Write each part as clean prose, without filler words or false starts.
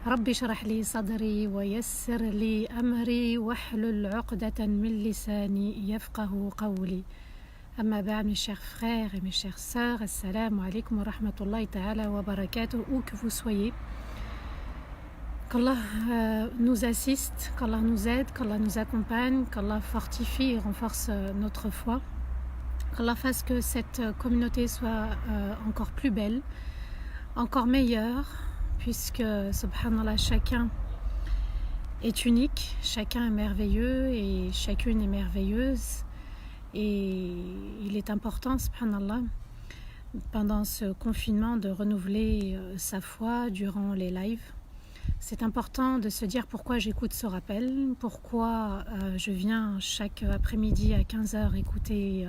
رب اشرح لي صدري ويسر لي أمري واحلل عقدة من لساني يفقه قولي. Amma ba'd, mes chers frères et mes chères sœurs, assalamu alaikum wa rahmatullahi ta'ala wa barakatuh, où que vous soyez. Qu'Allah nous assiste, qu'Allah nous aide, qu'Allah nous accompagne, qu'Allah fortifie et renforce notre foi. Qu'Allah fasse que cette communauté soit encore plus belle, encore meilleure, puisque, subhanallah, chacun est unique, chacun est merveilleux et chacune est merveilleuse. Et il est important, subhanallah, pendant ce confinement, de renouveler sa foi durant les lives. C'est important de se dire pourquoi j'écoute ce rappel, pourquoi je viens chaque après-midi à 15h écouter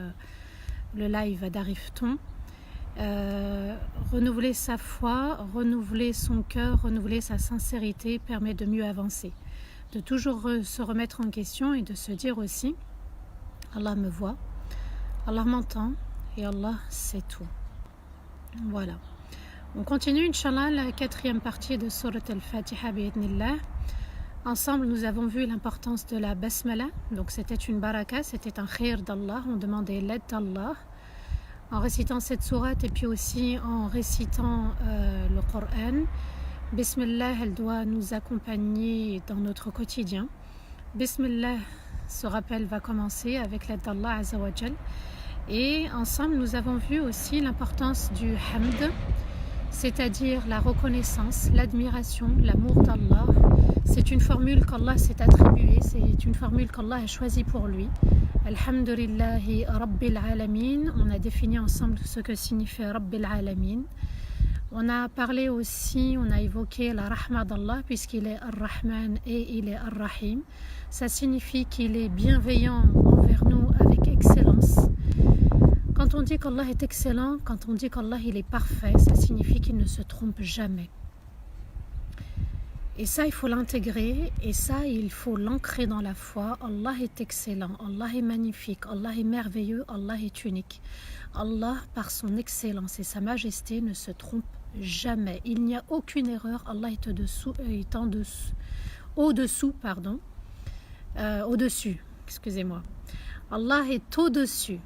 le live d'Arifton. Renouveler sa foi, renouveler son cœur, renouveler sa sincérité permet de mieux avancer, de toujours se remettre en question et de se dire aussi: Allah me voit, Allah m'entend et Allah sait tout. Voilà. On continue, Inch'Allah, la 4e partie de Surat al-Fatiha bi'idnillah. Ensemble, nous avons vu l'importance de la basmala. Donc c'était une baraka, c'était un khir d'Allah. On demandait l'aide d'Allah en récitant cette sourate et puis aussi en récitant le Coran. Bismillah, elle doit nous accompagner dans notre quotidien. Bismillah, ce rappel va commencer avec l'aide d'Allah Azza wa Jal. Et ensemble, nous avons vu aussi l'importance du hamd, c'est-à-dire la reconnaissance, l'admiration, l'amour d'Allah. C'est une formule qu'Allah s'est attribuée, c'est une formule qu'Allah a choisie pour lui. Alhamdulillahi Rabbil Alamin. On a défini ensemble ce que signifie Rabbil Alamin. On a parlé aussi, on a évoqué la rahma d'Allah, puisqu'il est Ar-Rahman et il est Ar-Rahim. Ça signifie qu'il est bienveillant envers nous avec excellence. Quand on dit qu'Allah est excellent, quand on dit qu'Allah il est parfait, ça signifie qu'il ne se trompe jamais. Et ça, il faut l'intégrer, et ça, il faut l'ancrer dans la foi. Allah est excellent, Allah est magnifique, Allah est merveilleux, Allah est unique. Allah, par son excellence et sa majesté, ne se trompe jamais. Il n'y a aucune erreur. Allah est au-dessus, excusez-moi. Allah est au-dessus.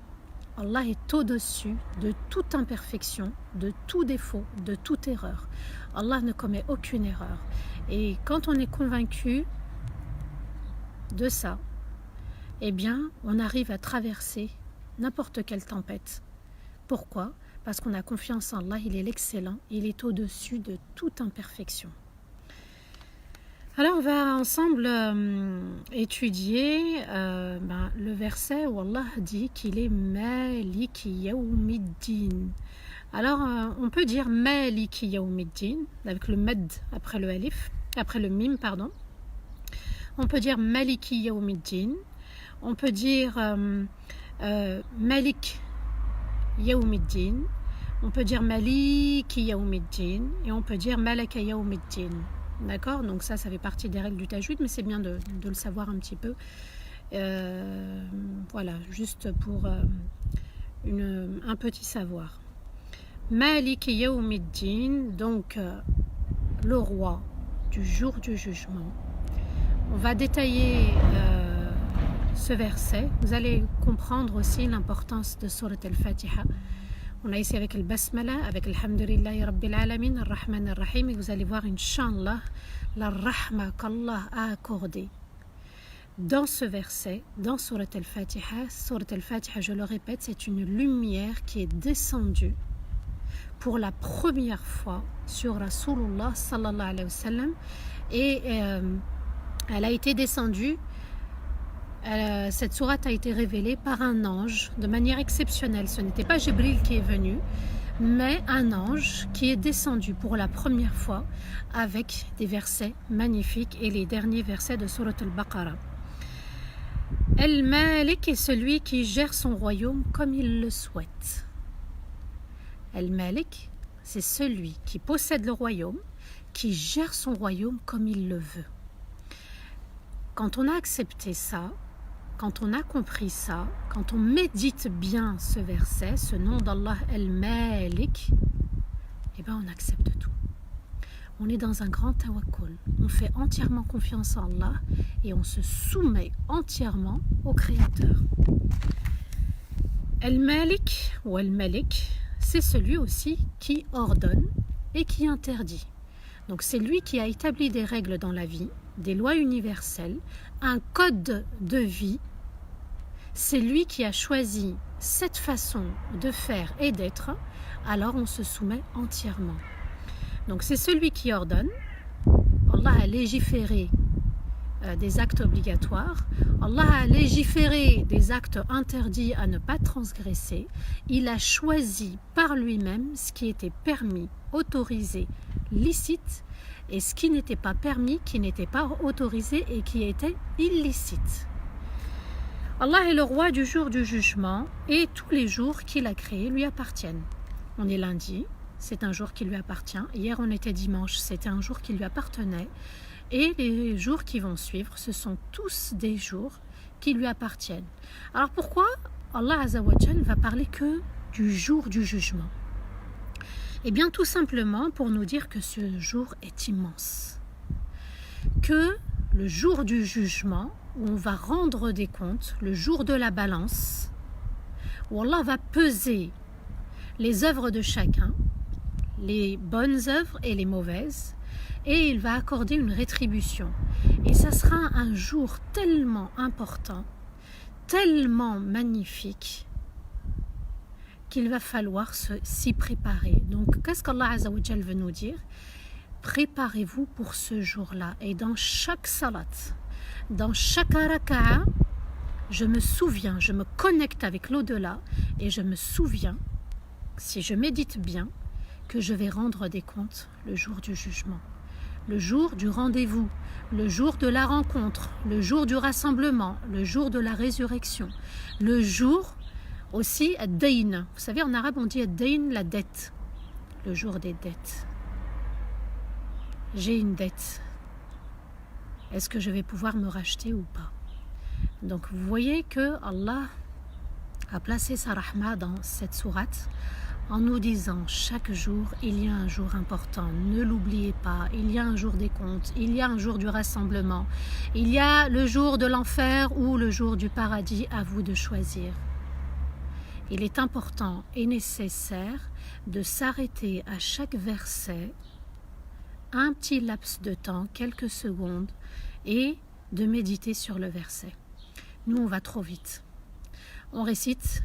Allah est au-dessus de toute imperfection, de tout défaut, de toute erreur. Allah ne commet aucune erreur. Et quand on est convaincu de ça, eh bien, on arrive à traverser n'importe quelle tempête. Pourquoi ? Parce qu'on a confiance en Allah, il est l'excellent, il est au-dessus de toute imperfection. Alors on va ensemble étudier le verset où Allah dit qu'il est Maliki Yawmiddin. Alors on peut dire Maliki Yawmiddin avec le med après le alif, après le mim, pardon. On peut dire Maliki Yawmiddin. On peut dire Malik Yawmiddin. On peut dire Maliki Yawmiddin et on peut dire Malaka Yawmiddin. D'accord ? Donc ça fait partie des règles du tajwid, mais c'est bien de le savoir un petit peu. Voilà, juste pour un petit savoir. Malik Yawmiddin, donc le roi du jour du jugement. On va détailler ce verset. Vous allez comprendre aussi l'importance de Surat al-Fatiha. On a ici avec le basmala, avec Alhamdulillahi Rabbil Alamin, Ar-Rahman Ar-Rahim, et vous allez voir, Inch'Allah, la rahma qu'Allah a accordée dans ce verset, dans Surat al-Fatiha. Surat al-Fatiha, je le répète, c'est une lumière qui est descendue pour la première fois sur Rasulullah sallallahu alayhi wa sallam, et elle a été descendue. Cette sourate a été révélée par un ange de manière exceptionnelle. Ce n'était pas Jibril qui est venu, mais un ange qui est descendu pour la première fois avec des versets magnifiques et les derniers versets de Surat al-Baqarah. El-Malik est celui qui gère son royaume comme il le souhaite. El-Malik, c'est celui qui possède le royaume, qui gère son royaume comme il le veut. Quand on a accepté ça, quand on a compris ça, quand on médite bien ce verset, ce nom d'Allah El-Malik, eh bien on accepte tout. on est dans un grand tawakkul. On fait entièrement confiance en Allah et on se soumet entièrement au Créateur. Al-Malik ou Al-Malik, c'est celui aussi qui ordonne et qui interdit. Donc c'est lui qui a établi des règles dans la vie, des lois universelles, un code de vie. C'est lui qui a choisi cette façon de faire et d'être, alors on se soumet entièrement. Donc c'est celui qui ordonne. Allah a légiféré des actes obligatoires. Allah a légiféré des actes interdits à ne pas transgresser. Il a choisi par lui-même ce qui était permis, autorisé, licite, et ce qui n'était pas permis, qui n'était pas autorisé et qui était illicite. Allah est le roi du jour du jugement et tous les jours qu'il a créés lui appartiennent. On est lundi, c'est un jour qui lui appartient. Hier on était dimanche, c'était un jour qui lui appartenait. Et les jours qui vont suivre, ce sont tous des jours qui lui appartiennent. Alors pourquoi Allah Azza wa Jal va parler que du jour du jugement? Eh bien tout simplement pour nous dire que ce jour est immense. Que le jour du jugement, où on va rendre des comptes, le jour de la balance, où Allah va peser les œuvres de chacun, les bonnes œuvres et les mauvaises, et il va accorder une rétribution. Et ça sera un jour tellement important, tellement magnifique, qu'il va falloir s'y préparer. Donc, qu'est-ce qu'Allah Azza wa Jal veut nous dire? Préparez-vous pour ce jour-là. Et dans chaque salat, dans chaque raka'a, je me souviens, je me connecte avec l'au-delà et je me souviens, si je médite bien, que je vais rendre des comptes le jour du jugement, le jour du rendez-vous, le jour de la rencontre, le jour du rassemblement, le jour de la résurrection, le jour aussi ad-dayn. Vous savez, en arabe on dit ad-dayn, la dette, le jour des dettes. J'ai une dette. Est-ce que je vais pouvoir me racheter ou pas? Donc vous voyez que Allah a placé sa rahma dans cette sourate en nous disant chaque jour il y a un jour important, ne l'oubliez pas, il y a un jour des comptes, il y a un jour du rassemblement, il y a le jour de l'enfer ou le jour du paradis, à vous de choisir. Il est important et nécessaire de s'arrêter à chaque verset un petit laps de temps, quelques secondes, et de méditer sur le verset. Nous, on va trop vite. On récite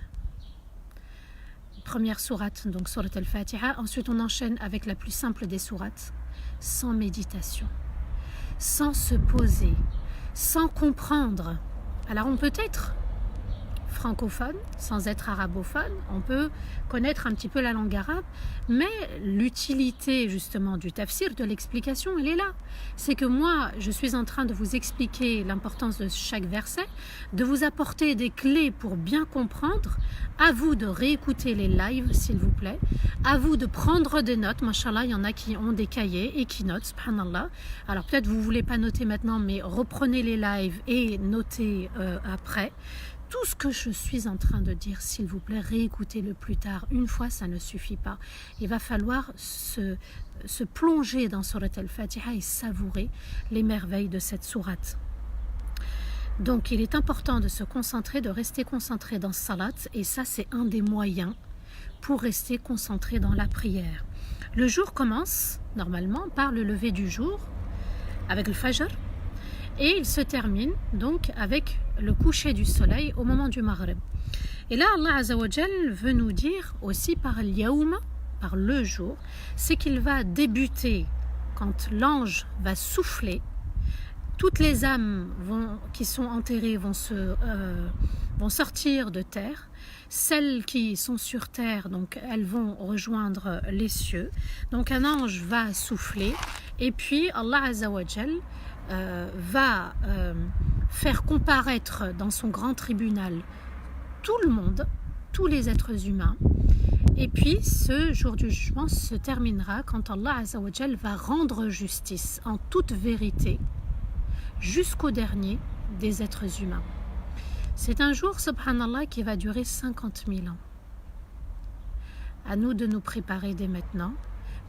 première sourate, donc sourate al-Fatiha. Ensuite, on enchaîne avec la plus simple des sourates, sans méditation, sans se poser, sans comprendre. Alors, on peut être francophone, sans être arabophone, on peut connaître un petit peu la langue arabe, mais l'utilité justement du tafsir, de l'explication, elle est là. C'est que moi, je suis en train de vous expliquer l'importance de chaque verset, de vous apporter des clés pour bien comprendre. À vous de réécouter les lives, s'il vous plaît. À vous de prendre des notes. Mashallah, il y en a qui ont des cahiers et qui notent, subhanallah. Alors peut-être vous ne voulez pas noter maintenant, mais reprenez les lives et notez après. Tout ce que je suis en train de dire, s'il vous plaît, réécoutez-le plus tard. Une fois, ça ne suffit pas. Il va falloir se plonger dans Surat al-Fatiha et savourer les merveilles de cette sourate. Donc, il est important de se concentrer, de rester concentré dans Salat. Et ça, c'est un des moyens pour rester concentré dans la prière. Le jour commence, normalement, par le lever du jour, avec le Fajr. Et il se termine donc avec le coucher du soleil au moment du Maghrib. Et là, Allah Azza wa Jal veut nous dire aussi par al-Yawm, par le jour, c'est qu'il va débuter quand l'ange va souffler. Toutes les âmes qui sont enterrées vont sortir de terre. Celles qui sont sur terre, donc elles vont rejoindre les cieux. Donc un ange va souffler et puis Allah Azza wa Jal va faire comparaître dans son grand tribunal tout le monde, tous les êtres humains. Et puis ce jour du jugement se terminera quand Allah Azza wa Jal va rendre justice en toute vérité jusqu'au dernier des êtres humains. C'est un jour, subhanallah, qui va durer 50 000 ans. À nous de nous préparer dès maintenant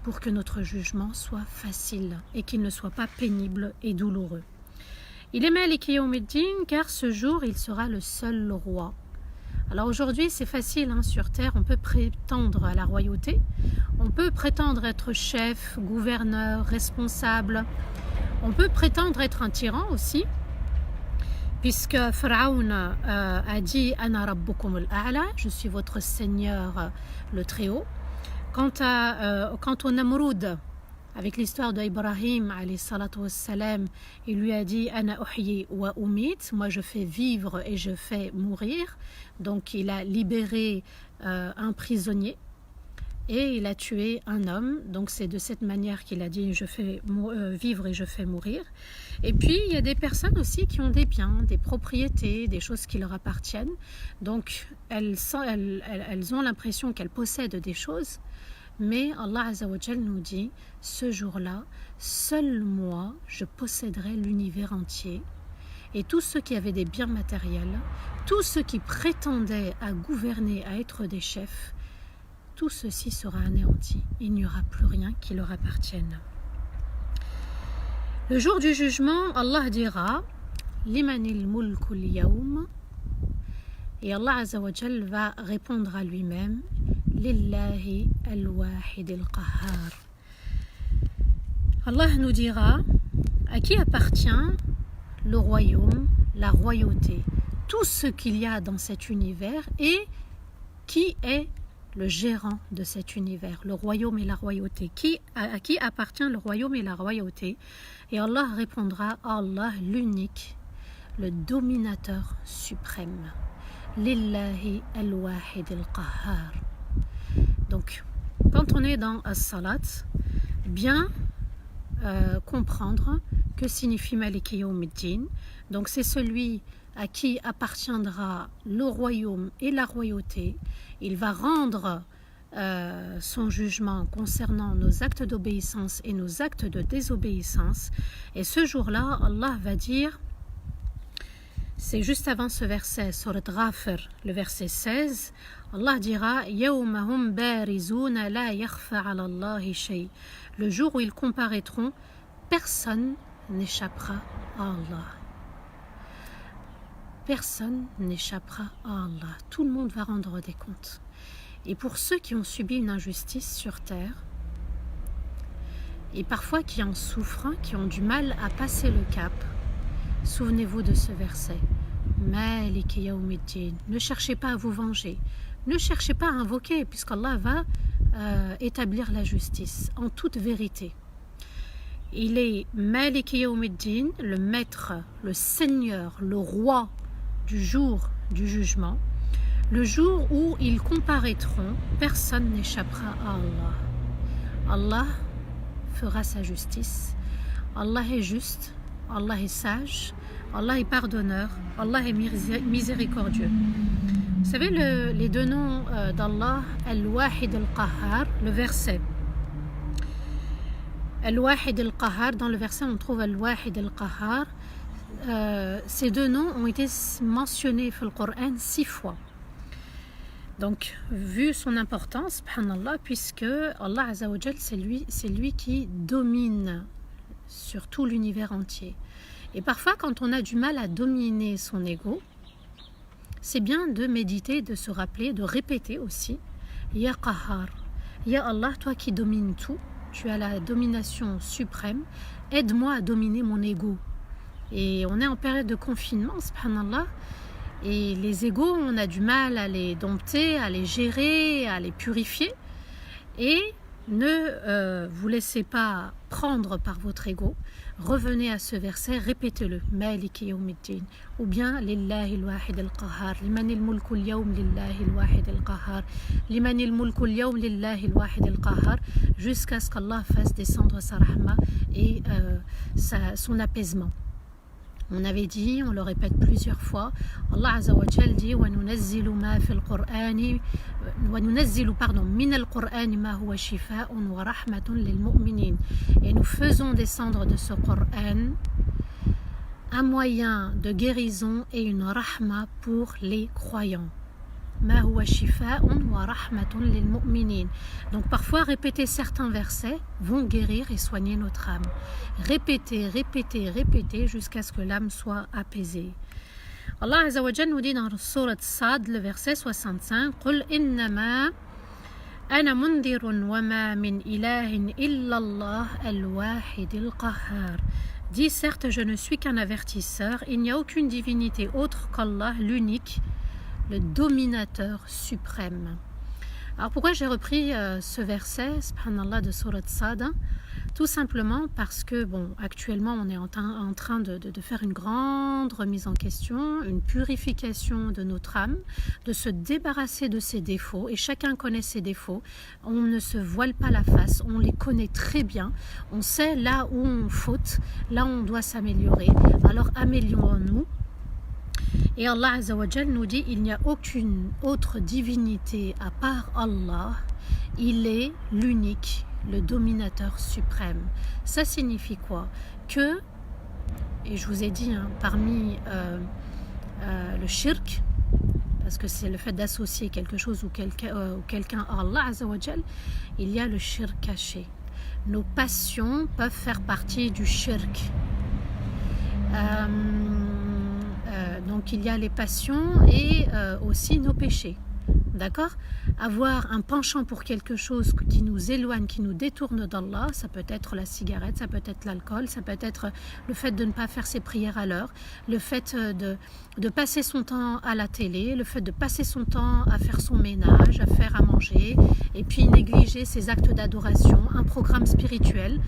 pour que notre jugement soit facile et qu'il ne soit pas pénible et douloureux. Il est Malik Yawmiddin car ce jour il sera le seul roi. Alors aujourd'hui c'est facile sur terre, on peut prétendre à la royauté, on peut prétendre être chef, gouverneur, responsable, on peut prétendre être un tyran aussi, puisque Pharaon a dit « Ana rabbukum al-a'la » je suis votre seigneur le Très-Haut. Quant au Namroud, avec l'histoire d'Ibrahim, il lui a dit « Ana uhyi wa umit » moi je fais vivre et je fais mourir. Donc il a libéré un prisonnier et il a tué un homme. Donc c'est de cette manière qu'il a dit « Je fais vivre et je fais mourir ». Et puis il y a des personnes aussi qui ont des biens, des propriétés, des choses qui leur appartiennent. Donc elles ont l'impression qu'elles possèdent des choses. Mais Allah Azza wa Jal nous dit, ce jour-là, seul moi, je posséderai l'univers entier. Et tous ceux qui avaient des biens matériels, tous ceux qui prétendaient à gouverner, à être des chefs, tout ceci sera anéanti. Il n'y aura plus rien qui leur appartienne. Le jour du jugement, Allah dira, Limanil mulkul yawm. Et Allah Azza wa Jal va répondre à lui-même, Lillahi al-wahid al-qahhar. Allah nous dira à qui appartient le royaume, la royauté, tout ce qu'il y a dans cet univers et qui est le gérant de cet univers, le royaume et la royauté. À qui appartient le royaume et la royauté? Et Allah répondra à Allah l'unique, le dominateur suprême. Lillahi al-wahid al-qahhar. Donc, quand on est dans As-Salat, bien comprendre que signifie Maliki Yawmiddin. Donc, c'est celui à qui appartiendra le royaume et la royauté. Il va rendre son jugement concernant nos actes d'obéissance et nos actes de désobéissance. Et ce jour-là, Allah va dire, c'est juste avant ce verset, Surat Ghafir, le verset 16, Allah dira Yawma hum barizuna la yakhfa ala Allahi shay. Le jour où ils comparaîtront, personne n'échappera à Allah. Personne n'échappera à Allah. Tout le monde va rendre des comptes. Et pour ceux qui ont subi une injustice sur terre, et parfois qui en souffrent, qui ont du mal à passer le cap, souvenez-vous de ce verset. Maliki Yawmiddin. Ne cherchez pas à vous venger. Ne cherchez pas à invoquer, puisqu'Allah va établir la justice en toute vérité. Il est Maliki Yawmiddin, le maître, le seigneur, le roi du jour du jugement. Le jour où ils comparaîtront, personne n'échappera à Allah. Allah fera sa justice. Allah est juste, Allah est sage, Allah est pardonneur, Allah est miséricordieux. Vous savez les deux noms d'Allah, Al-Wahid Al-Qahhar, le verset. Al-Wahid Al-Qahhar, dans le verset on trouve Al-Wahid Al-Qahhar. Ces deux noms ont été mentionnés dans le Coran 6 fois. Donc, vu son importance, subhanallah, puisque Allah Azza wa Jal, c'est lui qui domine sur tout l'univers entier. Et parfois, quand on a du mal à dominer son ego, c'est bien de méditer, de se rappeler, de répéter aussi Ya Qahhar, Ya Allah, toi qui domines tout, tu as la domination suprême, aide-moi à dominer mon ego. Et on est en période de confinement, subhanallah, et les égos, on a du mal à les dompter, à les gérer, à les purifier. Et ne vous laissez pas prendre par votre ego. Revenez à ce verset, répétez-le. Maliki Yawmiddin. Ou bien Lillahi al-Wahid al-Qahhar. Limanil mulku al-yawm lillahi al-Wahid al-Qahhar. Limanil mulku al-yawm lillahi al-Wahid al-Qahhar. Jusqu'à ce qu'Allah fasse descendre sa rahma et son apaisement. On avait dit, on le répète plusieurs fois, Allah Azza wa Jal dit وَنُنَزِّلُ مَا فِي الْقُرْآنِ وَنُنَزِّلُ مِنَ الْقُرْآنِ مَا هُوَ شِفَاءٌ وَرَحْمَةٌ لِلْمُؤْمِنِينَ. Et nous faisons descendre de ce Coran un moyen de guérison et une rahma pour les croyants. ma huwa shifa'un wa rahmatun lil mu'minin. Donc parfois répéter certains versets vont guérir et soigner notre âme. Répéter, répéter, répéter jusqu'à ce que l'âme soit apaisée. Allah Azza wa Jalla nous dit dans Sourate Sad, le verset 65, Qul innama ana mundirun wa ma min ilahin illa Allah al-wahid al-qahhar. Dis certes, je ne suis qu'un avertisseur, il n'y a aucune divinité autre qu'Allah, l'unique, le dominateur suprême. Alors pourquoi j'ai repris ce verset, subhanallah, de Sourate Sad? Tout simplement parce que, actuellement, on est en train de faire une grande remise en question, une purification de notre âme, de se débarrasser de ses défauts. Et chacun connaît ses défauts. On ne se voile pas la face, on les connaît très bien. On sait là où on faute, là où on doit s'améliorer. Alors améliorons-nous. Et Allah Azza wa Jal nous dit, il n'y a aucune autre divinité à part Allah. Il est l'unique, le dominateur suprême. Ça signifie quoi? Que, et je vous ai dit, parmi le shirk, parce que c'est le fait d'associer quelque chose ou quelqu'un à Allah Azza wa Jal, il y a le shirk caché. Nos passions peuvent faire partie du shirk. Donc il y a les passions et aussi nos péchés. D'accord? Avoir un penchant pour quelque chose qui nous éloigne, qui nous détourne d'Allah, ça peut être la cigarette, ça peut être l'alcool, ça peut être le fait de ne pas faire ses prières à l'heure, le fait de passer son temps à la télé, le fait de passer son temps à faire son ménage, à faire à manger, et puis négliger ses actes d'adoration, un programme spirituel.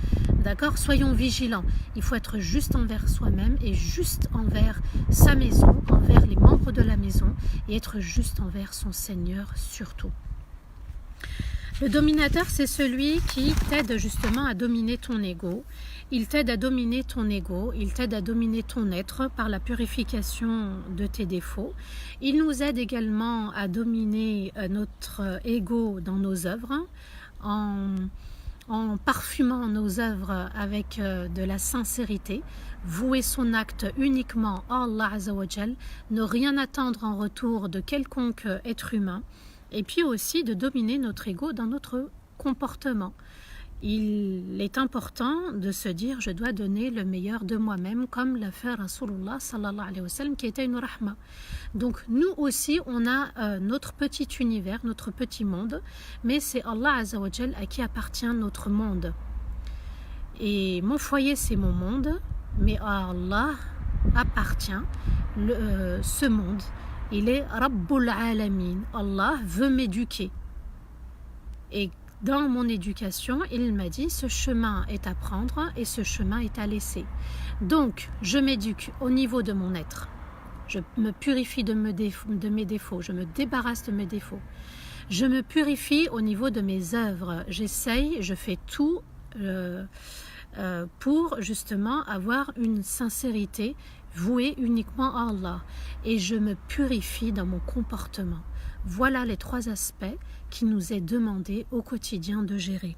D'accord? Soyons vigilants. Il faut être juste envers soi-même et juste envers sa maison, envers les membres de la maison, et être juste envers son Seigneur surtout. Le dominateur, c'est celui qui t'aide justement à dominer ton ego. Il t'aide à dominer ton ego, il t'aide à dominer ton être par la purification de tes défauts. Il nous aide également à dominer notre ego dans nos œuvres, en parfumant nos œuvres avec de la sincérité, vouer son acte uniquement à Allah Azza wa Jal, ne rien attendre en retour de quelconque être humain, et puis aussi de dominer notre ego dans notre comportement. Il est important de se dire je dois donner le meilleur de moi-même, comme l'a fait Rasulullah sallallahu alayhi wa sallam, qui était une rahma. Donc nous aussi on a notre petit univers, notre petit monde, mais c'est Allah Azza wa Jal à qui appartient notre monde. Et mon foyer c'est mon monde, mais à Allah appartient ce monde. Il est Rabbul Alamin. Allah veut m'éduquer. Et dans mon éducation, il m'a dit ce chemin est à prendre et ce chemin est à laisser. Donc, je m'éduque au niveau de mon être. Je me purifie de mes défauts. Je me débarrasse de mes défauts. Je me purifie au niveau de mes œuvres. J'essaye, je fais tout pour justement avoir une sincérité vouée uniquement à Allah. Et je me purifie dans mon comportement. Voilà les 3 aspects qui nous est demandé au quotidien de gérer.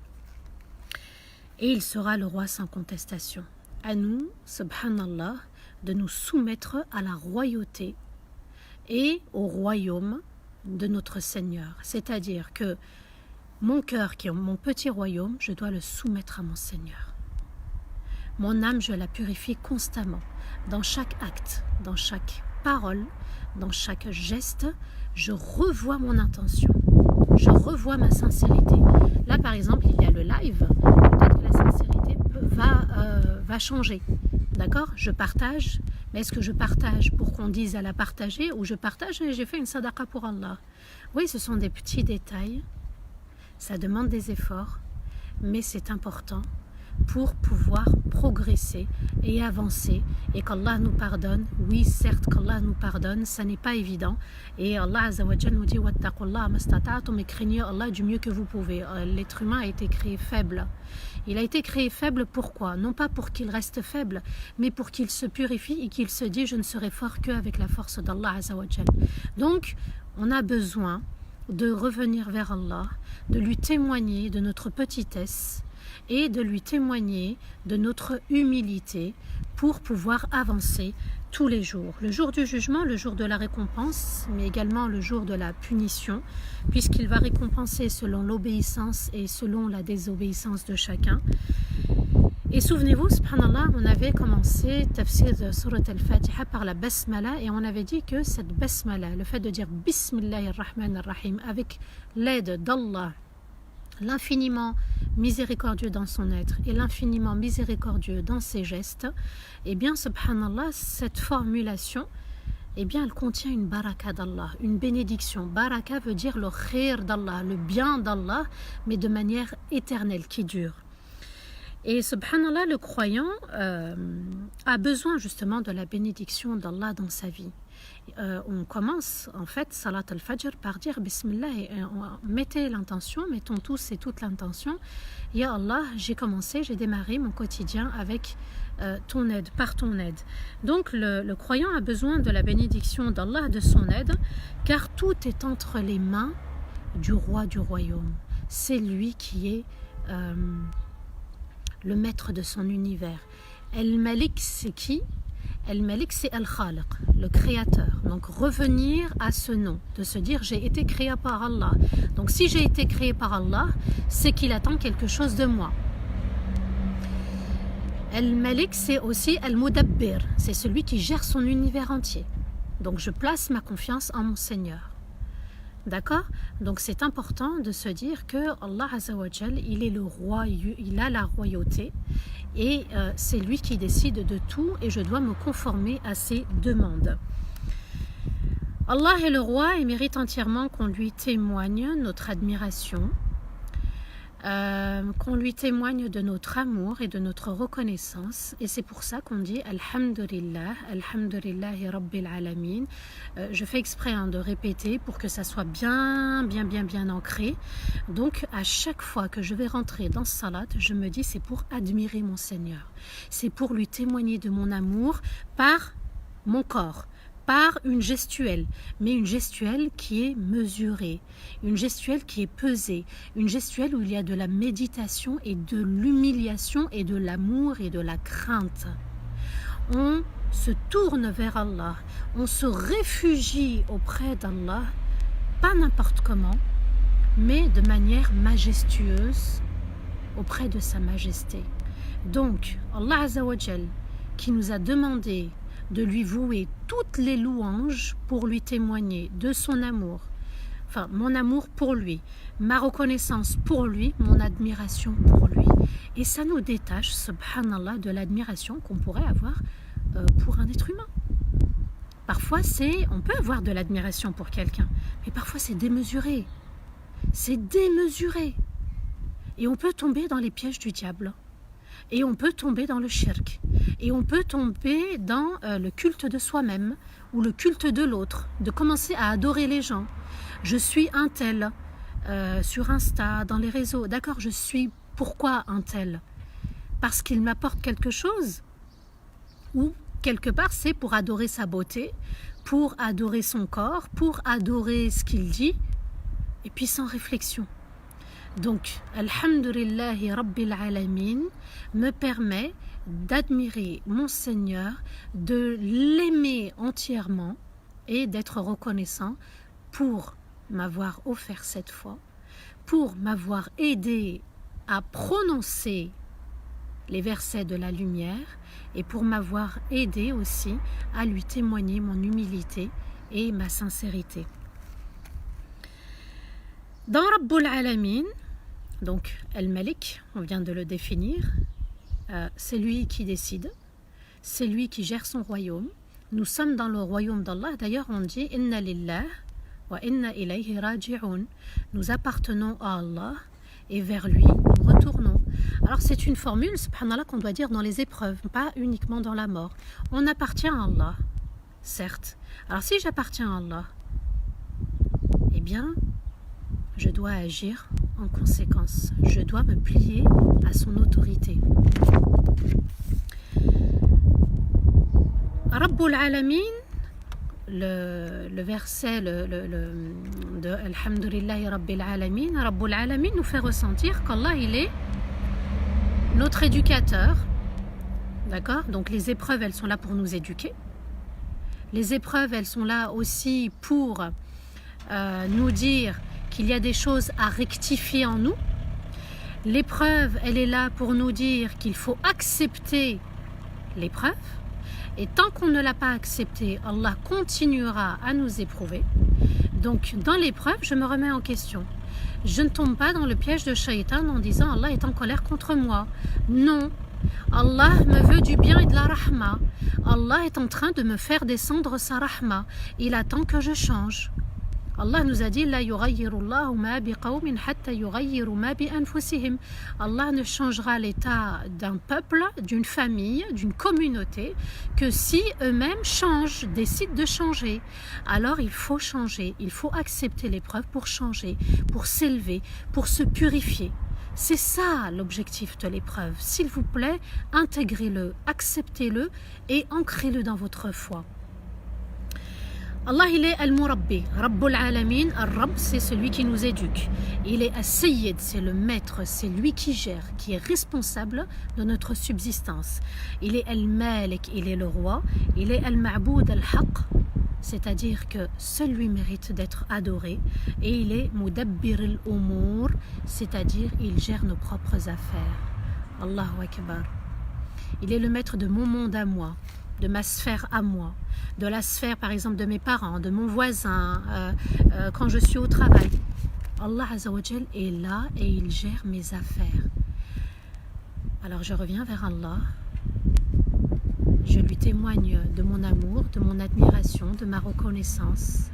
Et il sera le roi sans contestation. À nous, subhanallah, de nous soumettre à la royauté et au royaume de notre Seigneur. C'est-à-dire que mon cœur, qui est mon petit royaume, je dois le soumettre à mon Seigneur. Mon âme, je la purifie constamment. Dans chaque acte, dans chaque parole, dans chaque geste, je revois mon intention. Je revois ma sincérité. Là, par exemple, il y a le live. Peut-être que la sincérité va changer. D'accord? Je partage. Mais est-ce que je partage pour qu'on dise à la partager ou je partage et j'ai fait une sadaqa pour Allah? Oui, ce sont des petits détails. Ça demande des efforts. Mais c'est important pour pouvoir progresser et avancer et qu'Allah nous pardonne. Oui, certes qu'Allah nous pardonne, ça n'est pas évident et Allah Azza wa Jal nous dit wattaqullah mastata'tum, mais craignez Allah du mieux que vous pouvez. L'être humain a été créé faible. Il a été créé faible pourquoi? Non pas pour qu'il reste faible, mais pour qu'il se purifie et qu'il se dit je ne serai fort qu'avec la force d'Allah Azza wa Jal. Donc on a besoin de revenir vers Allah, de lui témoigner de notre petitesse et de lui témoigner de notre humilité pour pouvoir avancer tous les jours. Le jour du jugement, le jour de la récompense, mais également le jour de la punition, puisqu'il va récompenser selon l'obéissance et selon la désobéissance de chacun. Et souvenez-vous, subhanallah, on avait commencé tafsir de Surat al-Fatiha par la basmala et on avait dit que cette basmala, le fait de dire Bismillahir-Rahmanir-Rahim avec l'aide d'Allah, l'infiniment miséricordieux dans son être et l'infiniment miséricordieux dans ses gestes, eh bien, subhanallah, cette formulation, eh bien, elle contient une baraka d'Allah, une bénédiction. Baraka veut dire le khair d'Allah, le bien d'Allah, mais de manière éternelle, qui dure. Et subhanallah, le croyant a besoin justement de la bénédiction d'Allah dans sa vie. On commence en fait Salat al-Fajr par dire Bismillah et mettez l'intention, mettons tous et toute l'intention. Ya Allah, j'ai démarré mon quotidien avec ton aide, par ton aide. Donc le croyant a besoin de la bénédiction d'Allah, de son aide, car tout est entre les mains du roi du royaume. C'est lui qui est le maître de son univers. Al-Malik, c'est qui? Al-Malik, c'est Al-Khaliq, le créateur. Donc revenir à ce nom, de se dire j'ai été créé par Allah. Donc si j'ai été créé par Allah, c'est qu'il attend quelque chose de moi. Al-Malik, c'est aussi Al-Mudabbir, c'est celui qui gère son univers entier. Donc je place ma confiance en mon Seigneur. D'accord? Donc c'est important de se dire que Allah Azza wa Jal, il est le roi, il a la royauté et c'est lui qui décide de tout et je dois me conformer à ses demandes. Allah est le roi et mérite entièrement qu'on lui témoigne notre admiration, qu'on lui témoigne de notre amour et de notre reconnaissance, et c'est pour ça qu'on dit Alhamdulillah, Alhamdulillahi Rabbil Alamin. Je fais exprès de répéter pour que ça soit bien ancré. Donc à chaque fois que je vais rentrer dans ce salat, je me dis c'est pour admirer mon Seigneur, c'est pour lui témoigner de mon amour par mon corps, par une gestuelle, mais une gestuelle qui est mesurée, une gestuelle qui est pesée, une gestuelle où il y a de la méditation et de l'humiliation et de l'amour et de la crainte. On se tourne vers Allah, on se réfugie auprès d'Allah, pas n'importe comment, mais de manière majestueuse auprès de sa majesté. Donc, Allah Azza wa Jal, qui nous a demandé de lui vouer toutes les louanges pour lui témoigner de son amour, enfin mon amour pour lui, ma reconnaissance pour lui, mon admiration pour lui. Et ça nous détache, subhanallah, de l'admiration qu'on pourrait avoir pour un être humain. Parfois on peut avoir de l'admiration pour quelqu'un, mais parfois c'est démesuré. C'est démesuré. Et on peut tomber dans les pièges du diable. Et on peut tomber dans le shirk. Et on peut tomber dans le culte de soi-même ou le culte de l'autre, de commencer à adorer les gens. Je suis un tel sur Insta, dans les réseaux. D'accord, je suis pourquoi un tel? Parce qu'il m'apporte quelque chose? Ou quelque part c'est pour adorer sa beauté, pour adorer son corps, pour adorer ce qu'il dit, et puis sans réflexion. Donc, Alhamdulillahi Rabbil Alamin me permet d'admirer mon Seigneur, de l'aimer entièrement et d'être reconnaissant pour m'avoir offert cette foi, pour m'avoir aidé à prononcer les versets de la lumière et pour m'avoir aidé aussi à lui témoigner mon humilité et ma sincérité. Dans Rabbul Alamin, donc Al-Malik, on vient de le définir, c'est lui qui décide, c'est lui qui gère son royaume. Nous sommes dans le royaume d'Allah. D'ailleurs, on dit Inna lillah wa inna ilayhi raji'un. Nous appartenons à Allah et vers lui nous retournons. Alors c'est une formule, subhanallah, qu'on doit dire dans les épreuves, pas uniquement dans la mort. On appartient à Allah, certes. Alors si j'appartiens à Allah, eh bien, je dois agir en conséquence. Je dois me plier à son autorité. Rabbul Alamin, le verset de « Alhamdulillahi Rabbil Alamin », Rabbul Alamin nous fait ressentir qu'Allah, il est notre éducateur. D'accord? Donc les épreuves, elles sont là pour nous éduquer. Les épreuves, elles sont là aussi pour nous dire qu'il y a des choses à rectifier en nous. L'épreuve, elle est là pour nous dire qu'il faut accepter l'épreuve. Et tant qu'on ne l'a pas acceptée, Allah continuera à nous éprouver. Donc dans l'épreuve, je me remets en question. Je ne tombe pas dans le piège de Shaitan en disant Allah est en colère contre moi. Non. Allah me veut du bien et de la rahma. Allah est en train de me faire descendre sa rahma. Il attend que je change. Allah nous a dit La yughayyirullahu ma biqawmin hatta yughayyiru ma bi anfusihim. Allah ne changera l'état d'un peuple, d'une famille, d'une communauté que si eux-mêmes changent, décident de changer. Alors il faut changer, il faut accepter l'épreuve pour changer, pour s'élever, pour se purifier. C'est ça l'objectif de l'épreuve. S'il vous plaît, intégrez-le, acceptez-le et ancrez-le dans votre foi. Allah, il est Al-Murabbi, Rabbul Alamin. Al-Rabb, c'est celui qui nous éduque. Il est Al-Sayyid, c'est le maître, c'est lui qui gère, qui est responsable de notre subsistance. Il est Al-Malik, il est le roi. Il est Al-Ma'boud Al-Haq, c'est-à-dire que seul lui mérite d'être adoré. Et il est Mudabbir Al-Umur, c'est-à-dire il gère nos propres affaires. Allahu Akbar. Il est le maître de mon monde à moi, de ma sphère à moi, de la sphère par exemple de mes parents, de mon voisin, quand je suis au travail. Allah Azza wa Jal est là et il gère mes affaires. Alors je reviens vers Allah, je lui témoigne de mon amour, de mon admiration, de ma reconnaissance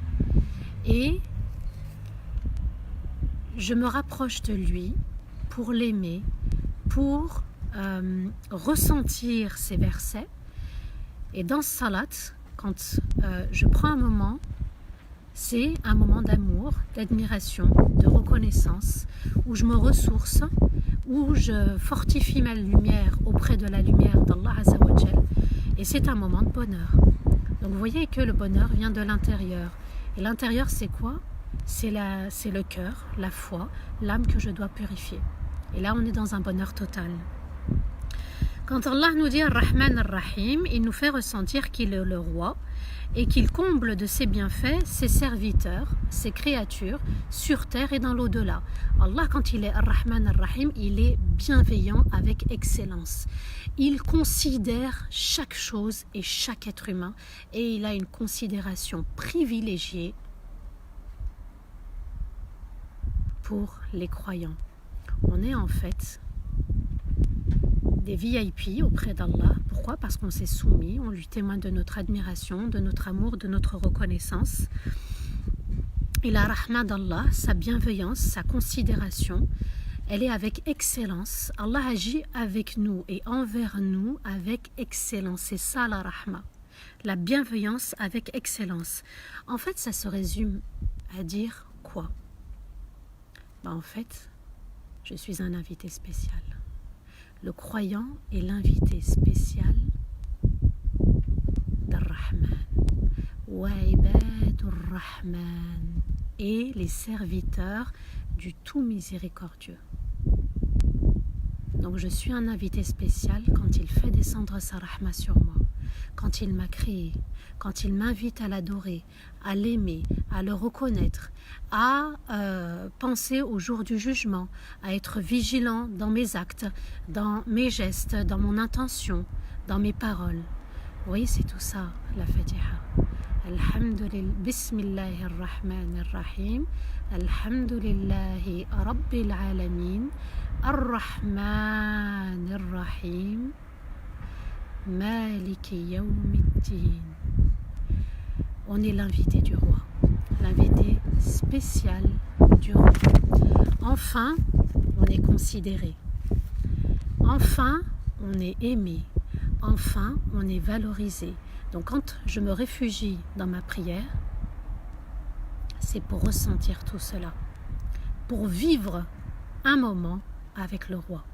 et je me rapproche de lui pour l'aimer, pour ressentir ses versets. Et dans ce salat, quand je prends un moment, c'est un moment d'amour, d'admiration, de reconnaissance, où je me ressource, où je fortifie ma lumière auprès de la lumière d'Allah Azza wa Jal. Et c'est un moment de bonheur. Donc vous voyez que le bonheur vient de l'intérieur. Et l'intérieur, c'est quoi? C'est le cœur, la foi, l'âme que je dois purifier. Et là, on est dans un bonheur total. Quand Allah nous dit Ar-Rahman Ar-Rahim, il nous fait ressentir qu'il est le roi et qu'il comble de ses bienfaits ses serviteurs, ses créatures, sur terre et dans l'au-delà. Allah, quand il est Ar-Rahman Ar-Rahim, il est bienveillant avec excellence. Il considère chaque chose et chaque être humain et il a une considération privilégiée pour les croyants. On est en fait des VIP auprès d'Allah. Pourquoi? Parce qu'on s'est soumis, on lui témoigne de notre admiration, de notre amour, de notre reconnaissance. Et la rahma d'Allah, sa bienveillance, sa considération, elle est avec excellence. Allah agit avec nous et envers nous avec excellence. C'est ça la rahma. La bienveillance avec excellence. En fait, ça se résume à dire quoi? En fait, je suis un invité spécial. Le croyant est l'invité spécial d'Ar-Rahman. Wa ibadur Rahman. Et les serviteurs du tout miséricordieux. Donc je suis un invité spécial quand il fait descendre sa rahma sur moi, quand il m'a créé, quand il m'invite à l'adorer, à l'aimer, à le reconnaître, à penser au jour du jugement, à être vigilant dans mes actes, dans mes gestes, dans mon intention, dans mes paroles. Oui, c'est tout ça, la Fatiha. Alhamdulillah, Bismillahirrahmanirrahim, Alhamdulillahi Rabbil Alamin, Ar-Rahmanir-Rahim, Maliki Yawmiddin. On est l'invité du roi, l'invité spécial du roi. Enfin, on est considéré. Enfin, on est aimé. Enfin, on est valorisé. Donc quand je me réfugie dans ma prière, c'est pour ressentir tout cela, pour vivre un moment avec le roi.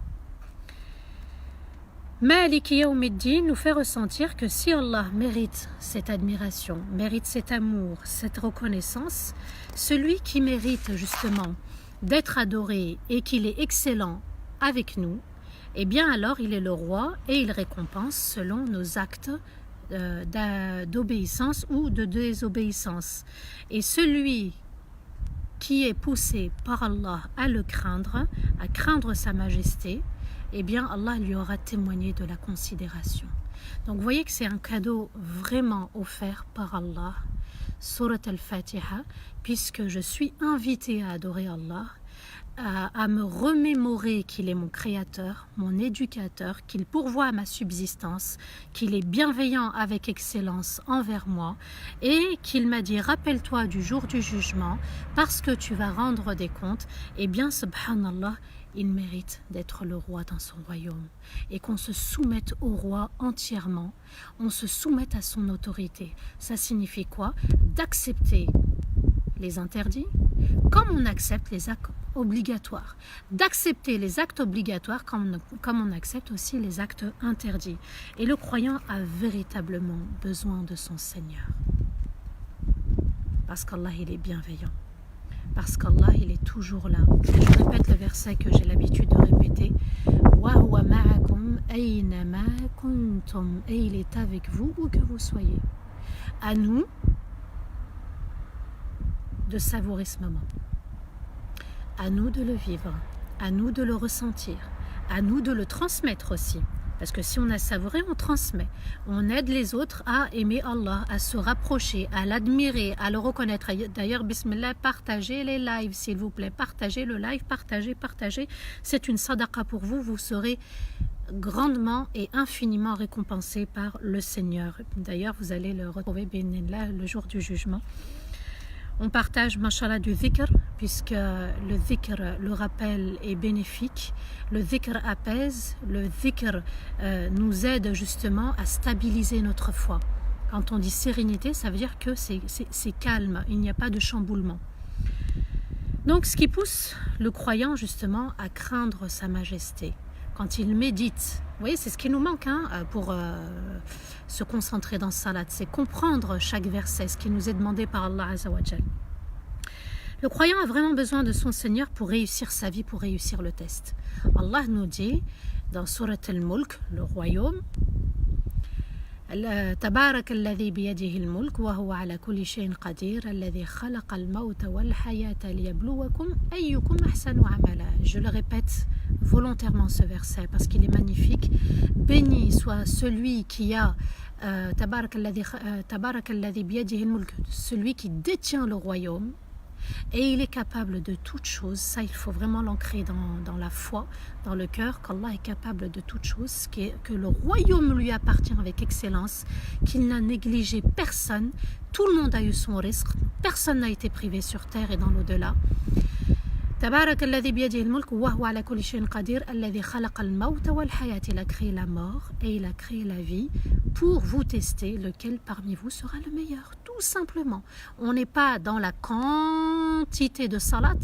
Maliki Yawmiddin nous fait ressentir que si Allah mérite cette admiration, mérite cet amour, cette reconnaissance, celui qui mérite justement d'être adoré et qu'il est excellent avec nous, eh bien alors il est le roi et il récompense selon nos actes d'obéissance ou de désobéissance. Et celui qui est poussé par Allah à le craindre, à craindre sa majesté, eh bien Allah lui aura témoigné de la considération. Donc vous voyez que c'est un cadeau vraiment offert par Allah, Surat al-Fatiha, puisque je suis invitée à adorer Allah, à me remémorer qu'il est mon créateur, mon éducateur, qu'il pourvoit à ma subsistance, qu'il est bienveillant avec excellence envers moi et qu'il m'a dit rappelle-toi du jour du jugement parce que tu vas rendre des comptes. Eh bien subhanallah, il mérite d'être le roi dans son royaume et qu'on se soumette au roi entièrement, on se soumette à son autorité. Ça signifie quoi? D'accepter les interdits comme on accepte les actes obligatoires, d'accepter les actes obligatoires comme on accepte aussi les actes interdits. Et le croyant a véritablement besoin de son Seigneur parce qu'Allah il est bienveillant, parce qu'Allah il est toujours là. Je répète le verset que j'ai l'habitude de répéter, wa huwa ma'akum aynama kuntum, et il est avec vous où que vous soyez. À nous de savourer ce moment, à nous de le vivre, à nous de le ressentir, à nous de le transmettre aussi. Parce que si on a savouré, on transmet. On aide les autres à aimer Allah, à se rapprocher, à l'admirer, à le reconnaître. D'ailleurs, bismillah, partagez les lives, s'il vous plaît. Partagez le live, partagez. C'est une sadaqa pour vous. Vous serez grandement et infiniment récompensé par le Seigneur. D'ailleurs, vous allez le retrouver, bénénillah, le jour du jugement. On partage, mashallah, du dhikr, puisque le dhikr, le rappel est bénéfique. Le dhikr apaise, le dhikr nous aide justement à stabiliser notre foi. Quand on dit sérénité, ça veut dire que c'est calme, il n'y a pas de chamboulement. Donc ce qui pousse le croyant justement à craindre sa majesté. Quand il médite, vous voyez, c'est ce qui nous manque pour se concentrer dans salat, c'est comprendre chaque verset, ce qui nous est demandé par Allah Azza wa Jal. Le croyant a vraiment besoin de son Seigneur pour réussir sa vie, pour réussir le test. Allah nous dit dans Surat al-Mulk, le royaume, تبارك الذي بيده الملك وهو على كل شيء قدير الذي خلق الموت والحياة ليبلوكم أيكم أحسن عملا. Je le répète volontairement ce verset parce qu'il est magnifique. Béni soit celui qui a تبارك الذي بيده الملك, celui qui détient le royaume. Et il est capable de toutes choses. Ça, il faut vraiment l'ancrer dans la foi, dans le cœur, qu'Allah est capable de toutes choses, que le royaume lui appartient avec excellence, qu'il n'a négligé personne. Tout le monde a eu son risque, personne n'a été privé sur terre et dans l'au-delà. تبارك الذي بيده الملك وهو على كل شيء قدير الذي خلق الموت والحياة. Il a créé la mort et il a créé la vie pour vous tester lequel parmi vous sera le meilleur, tout simplement. On n'est pas dans la quantité de salat,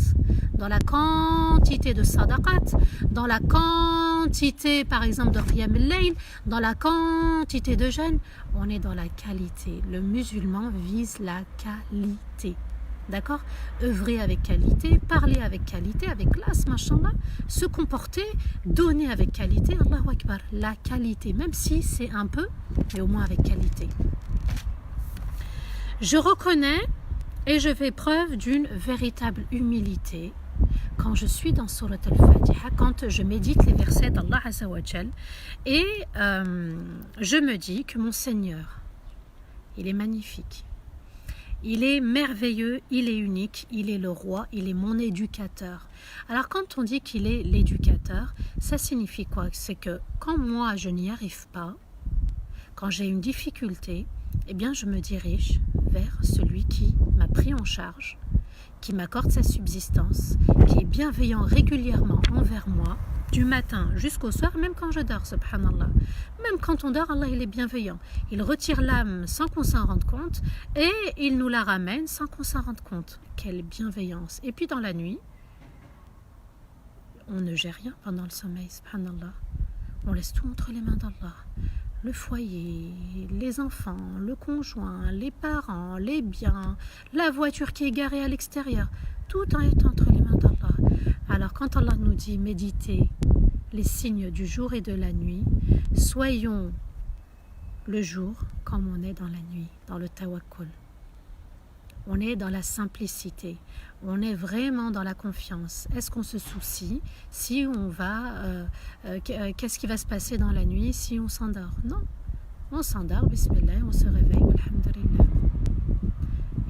dans la quantité de sadaqat, dans la quantité par exemple de qiyam al-layl, dans la quantité de jeûne. On est dans la qualité. Le musulman vise la qualité. D'accord? Œuvrer avec qualité, parler avec qualité, avec classe, machallah, se comporter, donner avec qualité, Allahu Akbar, la qualité, même si c'est un peu, mais au moins avec qualité. Je reconnais et je fais preuve d'une véritable humilité quand je suis dans Surat al-Fatiha, quand je médite les versets d'Allah Azza wa Jal, et je me dis que mon Seigneur, il est magnifique. Il est merveilleux, il est unique, il est le roi, il est mon éducateur. Alors quand on dit qu'il est l'éducateur, ça signifie quoi? C'est que quand moi je n'y arrive pas, quand j'ai une difficulté, eh bien je me dirige vers celui qui m'a pris en charge, qui m'accorde sa subsistance, qui est bienveillant régulièrement envers moi, du matin jusqu'au soir, même quand je dors, subhanallah. Même quand on dort, Allah il est bienveillant. Il retire l'âme sans qu'on s'en rende compte et il nous la ramène sans qu'on s'en rende compte. Quelle bienveillance. Et puis dans la nuit, on ne gère rien pendant le sommeil, subhanallah. On laisse tout entre les mains d'Allah. Le foyer, les enfants, le conjoint, les parents, les biens, la voiture qui est garée à l'extérieur. Tout est entre les mains d'Allah. Alors quand Allah nous dit méditez les signes du jour et de la nuit. Soyons le jour comme on est dans la nuit, dans le tawakkul. On est dans la simplicité, on est vraiment dans la confiance. Est-ce qu'on se soucie si on va, qu'est-ce qui va se passer dans la nuit si on s'endort? Non, on s'endort, bismillah, on se réveille, alhamdulillah.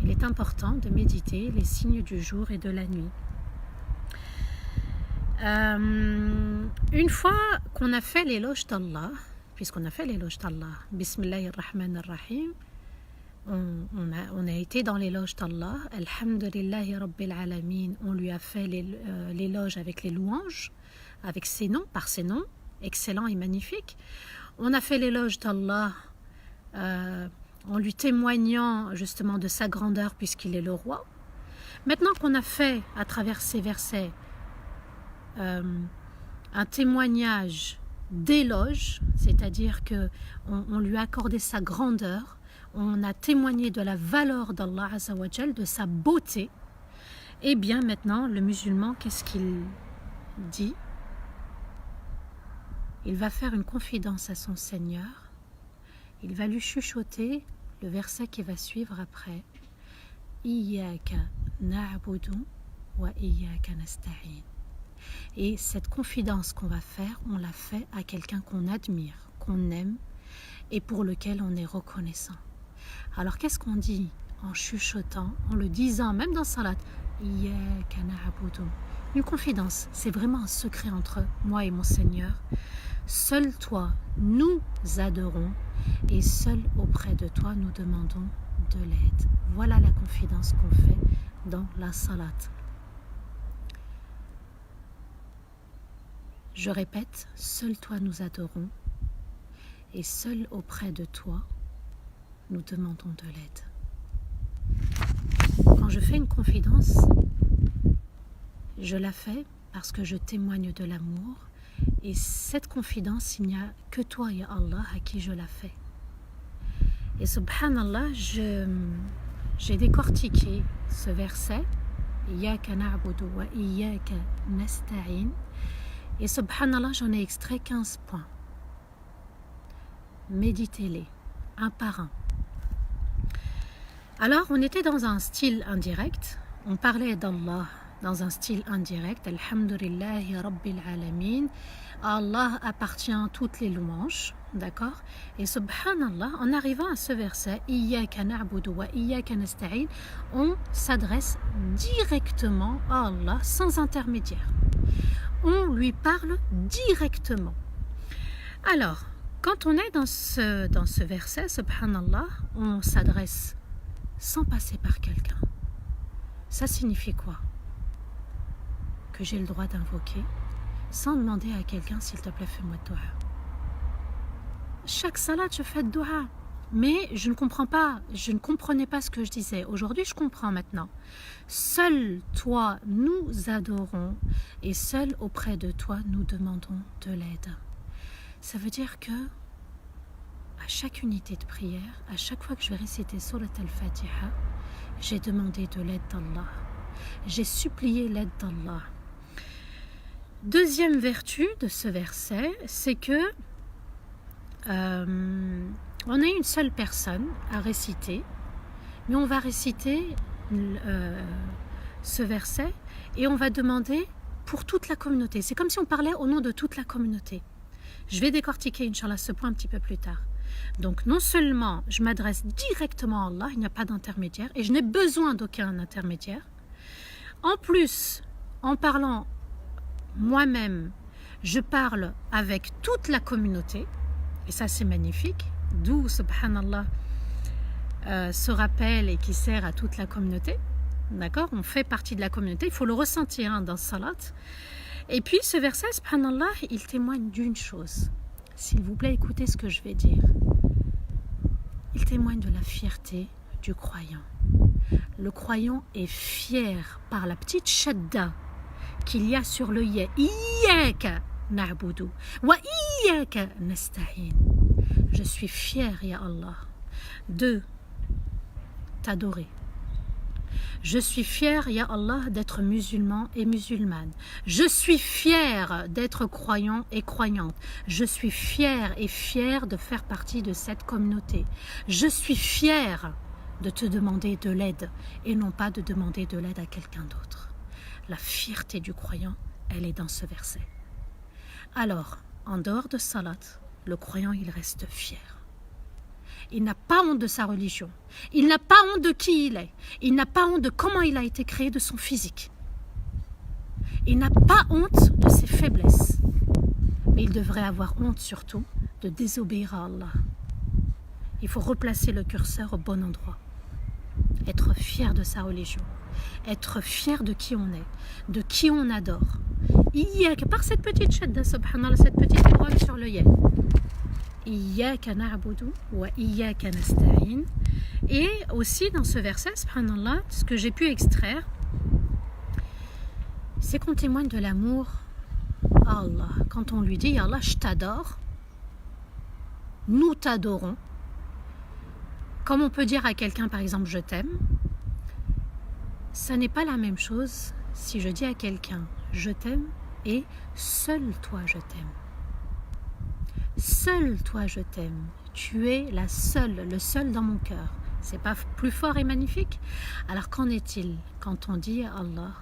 Il est important de méditer les signes du jour et de la nuit. Une fois qu'on a fait l'éloge d'Allah, puisqu'on a fait l'éloge d'Allah, Bismillahirrahmanirrahim, on a été dans l'éloge d'Allah, Alhamdulillahi Rabbil Alamin, on lui a fait l'éloge avec les louanges, avec ses noms, par ses noms, excellents et magnifiques. On a fait l'éloge d'Allah en lui témoignant justement de sa grandeur puisqu'il est le roi. Maintenant qu'on a fait à travers ces versets un témoignage d'éloge, c'est-à-dire qu'on lui a accordé sa grandeur, on a témoigné de la valeur d'Allah Azza wa Jal, de sa beauté, et bien maintenant le musulman, qu'est-ce qu'il dit? Il va faire une confidence à son Seigneur, il va lui chuchoter le verset qui va suivre après. Iyyaka na'budu wa iyyaka nasta'in. Et cette confidence qu'on va faire, on la fait à quelqu'un qu'on admire, qu'on aime et pour lequel on est reconnaissant. Alors qu'est-ce qu'on dit en chuchotant, en le disant, même dans Salat, Iyyaka na'budu. Une confidence, c'est vraiment un secret entre moi et mon Seigneur. Seul toi, nous adorons et seul auprès de toi, nous demandons de l'aide. Voilà la confidence qu'on fait dans la Salat. Je répète, seul toi nous adorons et seul auprès de toi nous demandons de l'aide. Quand je fais une confidence, je la fais parce que je témoigne de l'amour et cette confidence, il n'y a que toi et Allah à qui je la fais. Et subhanallah, j'ai décortiqué ce verset, Iyyaka na'budu wa iyyaka nasta'in. Et subhanallah, j'en ai extrait 15 points. Méditez-les, un par un. Alors, on était dans un style indirect. On parlait d'Allah dans un style indirect. Alhamdulillahi Rabbil Alamin. À Allah appartient toutes les louanges. D'accord? Et subhanallah, en arrivant à ce verset, Iyyaka na'budu wa iyyaka nasta'in, on s'adresse directement à Allah sans intermédiaire. On lui parle directement. Alors, quand on est dans ce verset, subhanallah, on s'adresse sans passer par quelqu'un. Ça signifie quoi? Que j'ai le droit d'invoquer sans demander à quelqu'un, s'il te plaît, fais-moi de doua. Chaque salat, je fais de doua. Mais je ne comprenais pas ce que je disais. Aujourd'hui, je comprends maintenant. Seul toi, nous adorons et seul auprès de toi, nous demandons de l'aide. Ça veut dire que à chaque unité de prière, à chaque fois que je vais réciter Surat al-Fatiha, j'ai demandé de l'aide d'Allah. J'ai supplié l'aide d'Allah. Deuxième vertu de ce verset, c'est que on est une seule personne à réciter, mais on va réciter ce verset et on va demander pour toute la communauté. C'est comme si on parlait au nom de toute la communauté. Je vais décortiquer, Inch'Allah, ce point un petit peu plus tard. Donc, non seulement je m'adresse directement à Allah, il n'y a pas d'intermédiaire, et je n'ai besoin d'aucun intermédiaire. En plus, en parlant moi-même, je parle avec toute la communauté, et ça c'est magnifique, d'où, subhanallah, ce rappel et qui sert à toute la communauté. D'accord? On fait partie de la communauté, il faut le ressentir dans Salat. Et puis ce verset, subhanallah, il témoigne d'une chose. S'il vous plaît, écoutez ce que je vais dire. Il témoigne de la fierté du croyant. Le croyant est fier par la petite shadda qu'il y a sur le ya. Iyyaka na'budu wa iyyaka nasta'in. Je suis fier, ya Allah, de t'adorer. Je suis fière, ya Allah, d'être musulman et musulmane. Je suis fière d'être croyant et croyante. Je suis fière et fière de faire partie de cette communauté. Je suis fière de te demander de l'aide et non pas de demander de l'aide à quelqu'un d'autre. La fierté du croyant, elle est dans ce verset. Alors, en dehors de salat, le croyant, il reste fier. Il n'a pas honte de sa religion. Il n'a pas honte de qui il est. Il n'a pas honte de comment il a été créé, de son physique. Il n'a pas honte de ses faiblesses. Mais il devrait avoir honte surtout de désobéir à Allah. Il faut replacer le curseur au bon endroit. Être fier de sa religion. Être fier de qui on est. De qui on adore. Par cette petite shadda, subhanallah, cette petite étoile sur le yel. Iyyaka na'budu wa iyyaka nasta'in. Et aussi dans ce verset, subhanallah, ce que j'ai pu extraire, c'est qu'on témoigne de l'amour à Allah. Quand on lui dit, Allah, je t'adore, nous t'adorons. Comme on peut dire à quelqu'un, par exemple, je t'aime, ça n'est pas la même chose si je dis à quelqu'un, je t'aime et seul toi je t'aime. Seul toi je t'aime. Tu es la seule, le seul dans mon cœur. C'est pas plus fort et magnifique? Alors qu'en est-il quand on dit à Allah,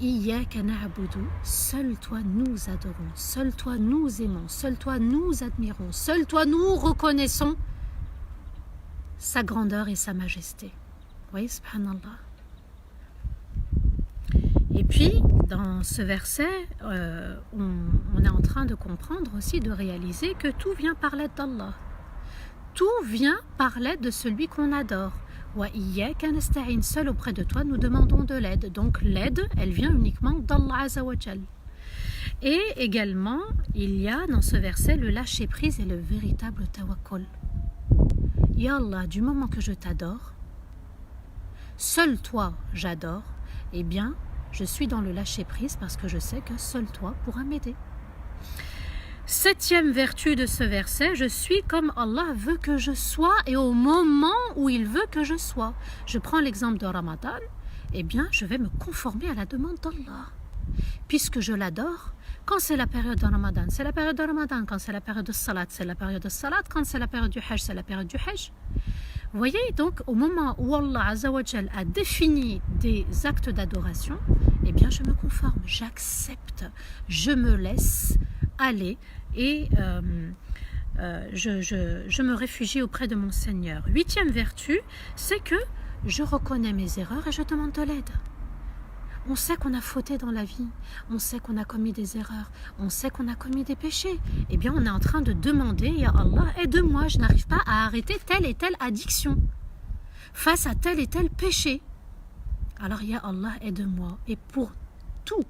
Iyyaka na'budu, seul toi nous adorons, seul toi nous aimons, seul toi nous admirons, seul toi nous reconnaissons sa grandeur et sa majesté. Vous voyez, subhanallah. Et puis, dans ce verset, on est en train de comprendre aussi, de réaliser que tout vient par l'aide d'Allah. Tout vient par l'aide de celui qu'on adore. Wa iyyaka nasta'in, seul auprès de toi, nous demandons de l'aide. Donc l'aide, elle vient uniquement d'Allah Azza wa Jal. Et également, il y a dans ce verset le lâcher-prise et le véritable tawakkul. Ya Allah, du moment que je t'adore, seul toi j'adore, eh bien, je suis dans le lâcher-prise parce que je sais que seul toi pourra m'aider. 7e vertu de ce verset, je suis comme Allah veut que je sois et au moment où il veut que je sois. Je prends l'exemple de Ramadan, eh bien, je vais me conformer à la demande d'Allah. Puisque je l'adore, quand c'est la période de Ramadan, c'est la période de Ramadan. Quand c'est la période de Salat, c'est la période de Salat. Quand c'est la période du Hajj, c'est la période du Hajj. Vous voyez, donc, au moment où Allah Azza wa Jal a défini des actes d'adoration, eh bien, je me conforme, j'accepte, je me laisse aller et je me réfugie auprès de mon Seigneur. 8e vertu, c'est que je reconnais mes erreurs et je demande de l'aide. On sait qu'on a fauté dans la vie, on sait qu'on a commis des erreurs, on sait qu'on a commis des péchés. Eh bien, on est en train de demander, Ya Allah, aide-moi, je n'arrive pas à arrêter telle et telle addiction face à tel et tel péché. Alors, Ya Allah, aide-moi. Et pour tout,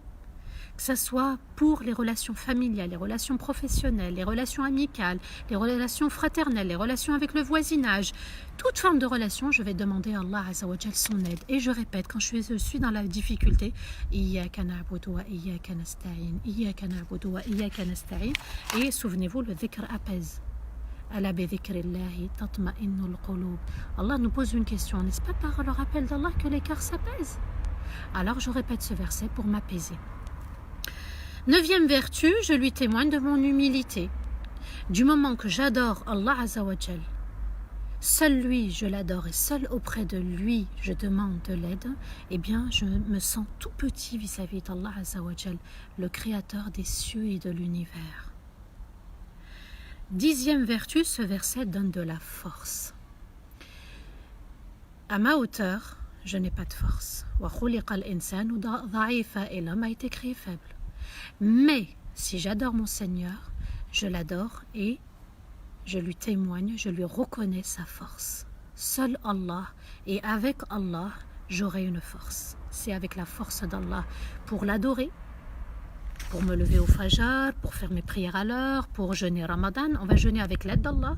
que ce soit pour les relations familiales, les relations professionnelles, les relations amicales, les relations fraternelles, les relations avec le voisinage, toute forme de relation, je vais demander à Allah Azza wa Jal son aide. Et je répète, quand je suis dans la difficulté, Iyyaka na'budu wa iyyaka nasta'in, Iyyaka na'budu wa iyyaka nasta'in. Et souvenez-vous, le dhikr apaise. Ala bi dhikrillahi tatma'innul qulub. Allah nous pose une question, n'est-ce pas par le rappel d'Allah que les cœurs s'apaisent? Alors je répète ce verset pour m'apaiser. 9e vertu, je lui témoigne de mon humilité. Du moment que j'adore Allah Azza wa Jal, seul lui je l'adore et seul auprès de lui je demande de l'aide, eh bien je me sens tout petit vis-à-vis d'Allah Azza wa Jal, le créateur des cieux et de l'univers. 10e vertu, ce verset donne de la force. À ma hauteur, je n'ai pas de force. Wa khuliqal insanu dha'ifa, et l'homme a été créé faible. Mais si j'adore mon Seigneur, je l'adore et je lui témoigne, je lui reconnais sa force. Seul Allah, et avec Allah, j'aurai une force. C'est avec la force d'Allah pour l'adorer, pour me lever au Fajr, pour faire mes prières à l'heure, pour jeûner Ramadan. On va jeûner avec l'aide d'Allah,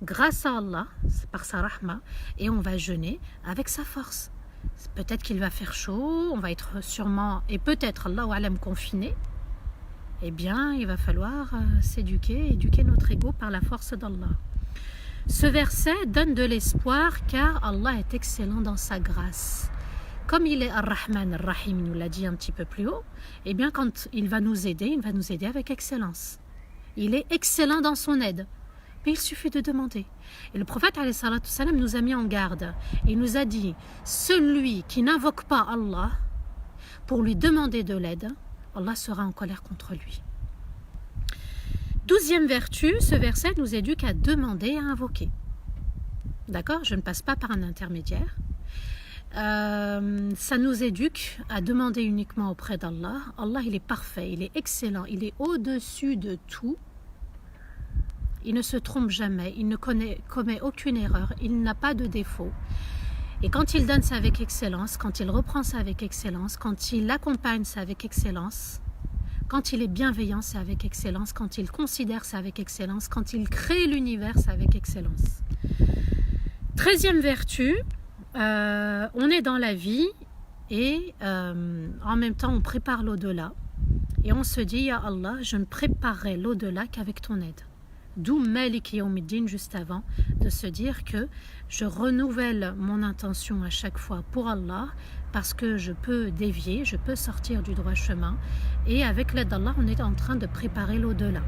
grâce à Allah, par sa rahma, et on va jeûner avec sa force. Peut-être qu'il va faire chaud, on va être sûrement, et peut-être, Allahu A'lam, confiné. Eh bien, il va falloir s'éduquer, éduquer notre ego par la force d'Allah. Ce verset donne de l'espoir car Allah est excellent dans sa grâce. comme il est Ar-Rahman, Ar-Rahim, il nous l'a dit un petit peu plus haut, eh bien quand il va nous aider avec excellence. Il est excellent dans son aide. Mais il suffit de demander. Et le prophète alayhi salatu wassalam nous a mis en garde. Il nous a dit, celui qui n'invoque pas Allah pour lui demander de l'aide, Allah sera en colère contre lui. 12e vertu, ce verset nous éduque à demander et à invoquer. D'accord? Je ne passe pas par un intermédiaire. Ça nous éduque à demander uniquement auprès d'Allah. Allah, il est parfait, il est excellent, il est au-dessus de tout. Il ne se trompe jamais, il ne commet aucune erreur, il n'a pas de défaut. Et quand il donne ça avec excellence, quand il reprend ça avec excellence, quand il accompagne ça avec excellence, quand il est bienveillant, c'est avec excellence, quand il considère ça avec excellence, quand il crée l'univers, c'est avec excellence. 13e vertu, on est dans la vie et en même temps on prépare l'au-delà. Et on se dit, Ya Allah, je ne préparerai l'au-delà qu'avec ton aide. D'où Malik Yawmiddin juste avant, de se dire que je renouvelle mon intention à chaque fois pour Allah parce que je peux dévier, je peux sortir du droit chemin et avec l'aide d'Allah, on est en train de préparer l'au-delà.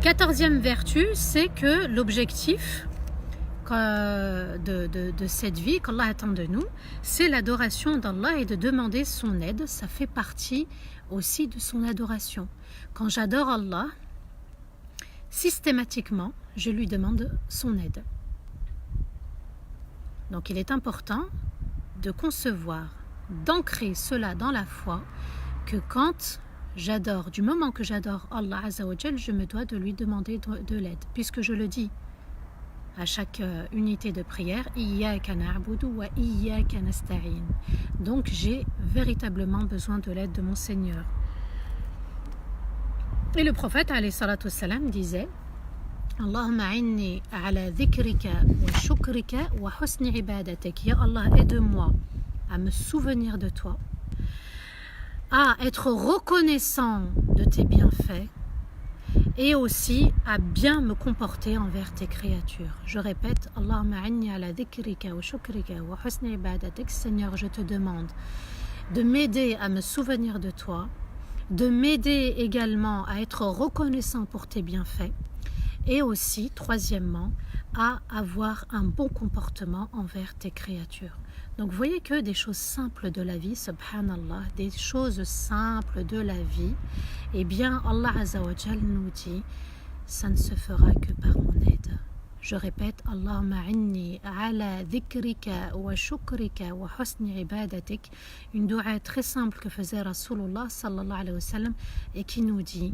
14e vertu, c'est que l'objectif de cette vie qu'Allah attend de nous, c'est l'adoration d'Allah et de demander son aide. Ça fait partie aussi de son adoration. Quand j'adore Allah, systématiquement, je lui demande son aide. Donc il est important de concevoir, d'ancrer cela dans la foi, que quand j'adore, du moment que j'adore Allah Azza wa Jal, je me dois de lui demander de l'aide, puisque je le dis à chaque unité de prière, Iyyaka na'budu wa iyyaka nasta'in. Donc j'ai véritablement besoin de l'aide de mon Seigneur. Et le prophète alayhi salatu wassalam disait, Allahumma inni ala dhikrika wa shukrika wa husni ibadatik. Ya Allah, aide-moi à me souvenir de toi, à être reconnaissant de tes bienfaits et aussi à bien me comporter envers tes créatures. Je répète, Allahumma inni ala dhikrika wa shukrika wa husni ibadatik. Seigneur, je te demande de m'aider à me souvenir de toi, de m'aider également à être reconnaissant pour tes bienfaits et aussi, troisièmement, à avoir un bon comportement envers tes créatures. Donc vous voyez que des choses simples de la vie, subhanallah, des choses simples de la vie, eh bien Allah Azza wa Jal nous dit, ça ne se fera que par mon aide. Je répète, Allahumma inni ala dhikrika wa shukrika wa husni ibadatik, une dua très simple que faisait Rasulullah sallallahu alayhi wa sallam et qui nous dit,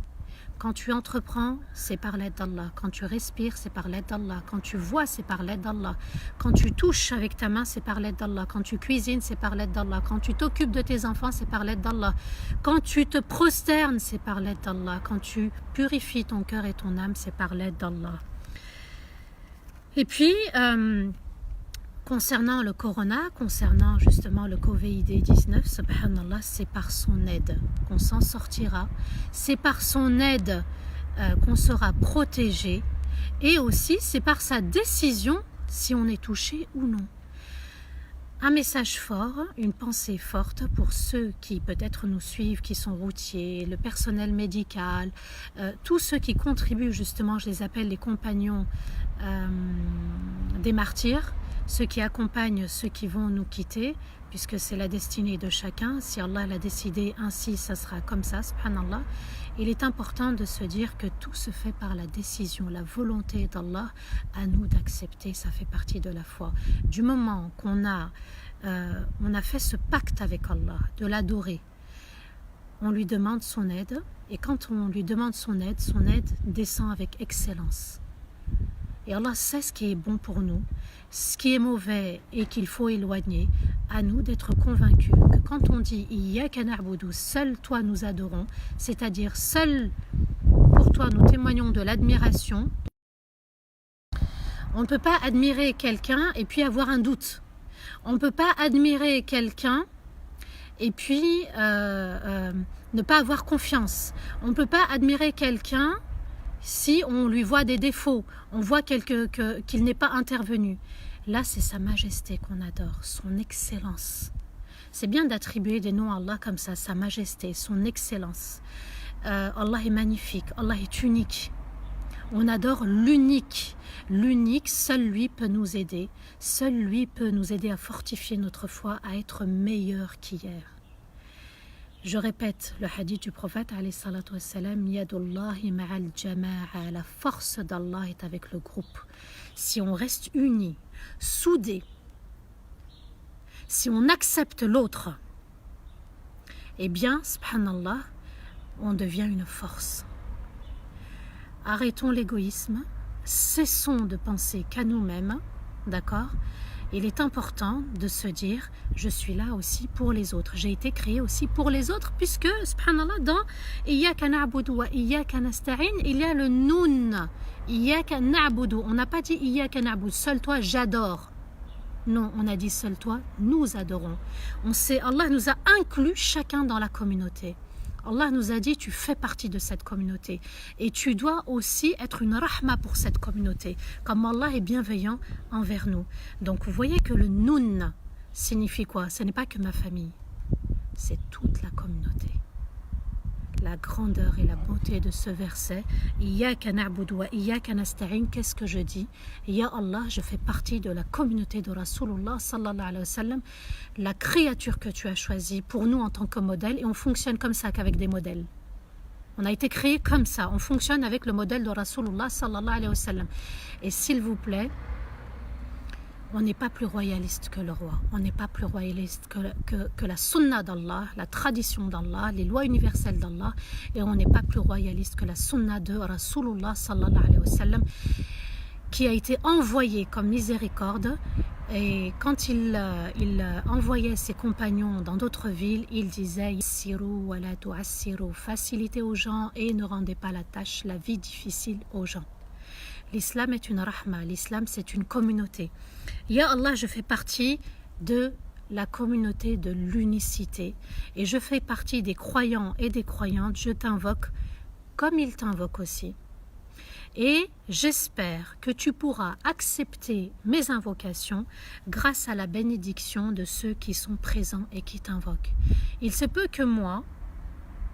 quand tu entreprends, c'est par l'aide d'Allah. Quand tu respires, c'est par l'aide d'Allah. Quand tu vois, c'est par l'aide d'Allah. Quand tu touches avec ta main, c'est par l'aide d'Allah. Quand tu cuisines, c'est par l'aide d'Allah. Quand tu t'occupes de tes enfants, c'est par l'aide d'Allah. Quand tu te prosternes, c'est par l'aide d'Allah. Quand tu purifies ton cœur et ton âme, c'est par l'aide d'Allah. Et puis, concernant le corona, concernant justement le Covid-19, subhanallah, c'est par son aide qu'on s'en sortira, c'est par son aide qu'on sera protégé et aussi c'est par sa décision si on est touché ou non. Un message fort, une pensée forte pour ceux qui peut-être nous suivent, qui sont routiers, le personnel médical, tous ceux qui contribuent justement, je les appelle les compagnons des martyrs, ceux qui accompagnent ceux qui vont nous quitter, puisque c'est la destinée de chacun. Si Allah l'a décidé ainsi, ça sera comme ça, subhanallah. Il est important de se dire que tout se fait par la décision, la volonté d'Allah, à nous d'accepter, ça fait partie de la foi. Du moment qu'on a fait ce pacte avec Allah, de l'adorer, on lui demande son aide, et quand on lui demande son aide descend avec excellence. Et Allah sait ce qui est bon pour nous, ce qui est mauvais et qu'il faut éloigner. À nous d'être convaincus que quand on dit Iyyaka na'budu, seul toi nous adorons, c'est-à-dire seul pour toi nous témoignons de l'admiration. On ne peut pas admirer quelqu'un et puis avoir un doute. On ne peut pas admirer quelqu'un et puis ne pas avoir confiance. On ne peut pas admirer quelqu'un si on lui voit des défauts, on voit qu'il n'est pas intervenu. Là, c'est sa majesté qu'on adore, son excellence. C'est bien d'attribuer des noms à Allah comme ça, sa majesté, son excellence. Allah est magnifique, Allah est unique. On adore l'unique. L'unique, seul lui peut nous aider. Seul lui peut nous aider à fortifier notre foi, à être meilleur qu'hier. Je répète le hadith du prophète, alayhi salatu wassalam, Yadullahi ma'al jama'a, la force d'Allah est avec le groupe. Si on reste unis, soudés, si on accepte l'autre, eh bien, subhanallah, on devient une force. Arrêtons l'égoïsme, cessons de penser qu'à nous-mêmes, d'accord ? Il est important de se dire, je suis là aussi pour les autres. J'ai été créé aussi pour les autres, puisque, subhanallah, dans Iyyaka na'budu wa iyyaka nasta'in, il y a le nun. Iyyaka na'budu. On n'a pas dit Iyyaka na'budu, seul toi j'adore. Non, on a dit seul toi, nous adorons. Allah nous a inclus chacun dans la communauté. Allah nous a dit, tu fais partie de cette communauté et tu dois aussi être une rahma pour cette communauté, comme Allah est bienveillant envers nous. Donc vous voyez que le nun signifie quoi? Ce n'est pas que ma famille, c'est toute la communauté. La grandeur et la beauté de ce verset, Iyyaka na'budu wa iyyaka nasta'in, qu'est-ce que je dis? Ya Allah, je fais partie de la communauté de Rasulullah sallallahu alayhi wa sallam, la créature que tu as choisie pour nous en tant que modèle, et on fonctionne comme ça qu'avec des modèles. On a été créé comme ça, on fonctionne avec le modèle de Rasulullah sallallahu alayhi wa sallam. Et s'il vous plaît, on n'est pas plus royaliste que le roi, on n'est pas plus royaliste que la sunna d'Allah, la tradition d'Allah, les lois universelles d'Allah, et on n'est pas plus royaliste que la sunna de Rasulullah sallallahu alayhi wa sallam, qui a été envoyé comme miséricorde. Et quand il envoyait ses compagnons dans d'autres villes, il disait Yassiru wa la tu'assiru, facilitez aux gens et ne rendez pas la tâche, la vie difficile aux gens. L'islam est une rahma, l'islam c'est une communauté. Ya Allah, je fais partie de la communauté de l'unicité et je fais partie des croyants et des croyantes, je t'invoque comme ils t'invoquent aussi. Et j'espère que tu pourras accepter mes invocations grâce à la bénédiction de ceux qui sont présents et qui t'invoquent. Il se peut que moi,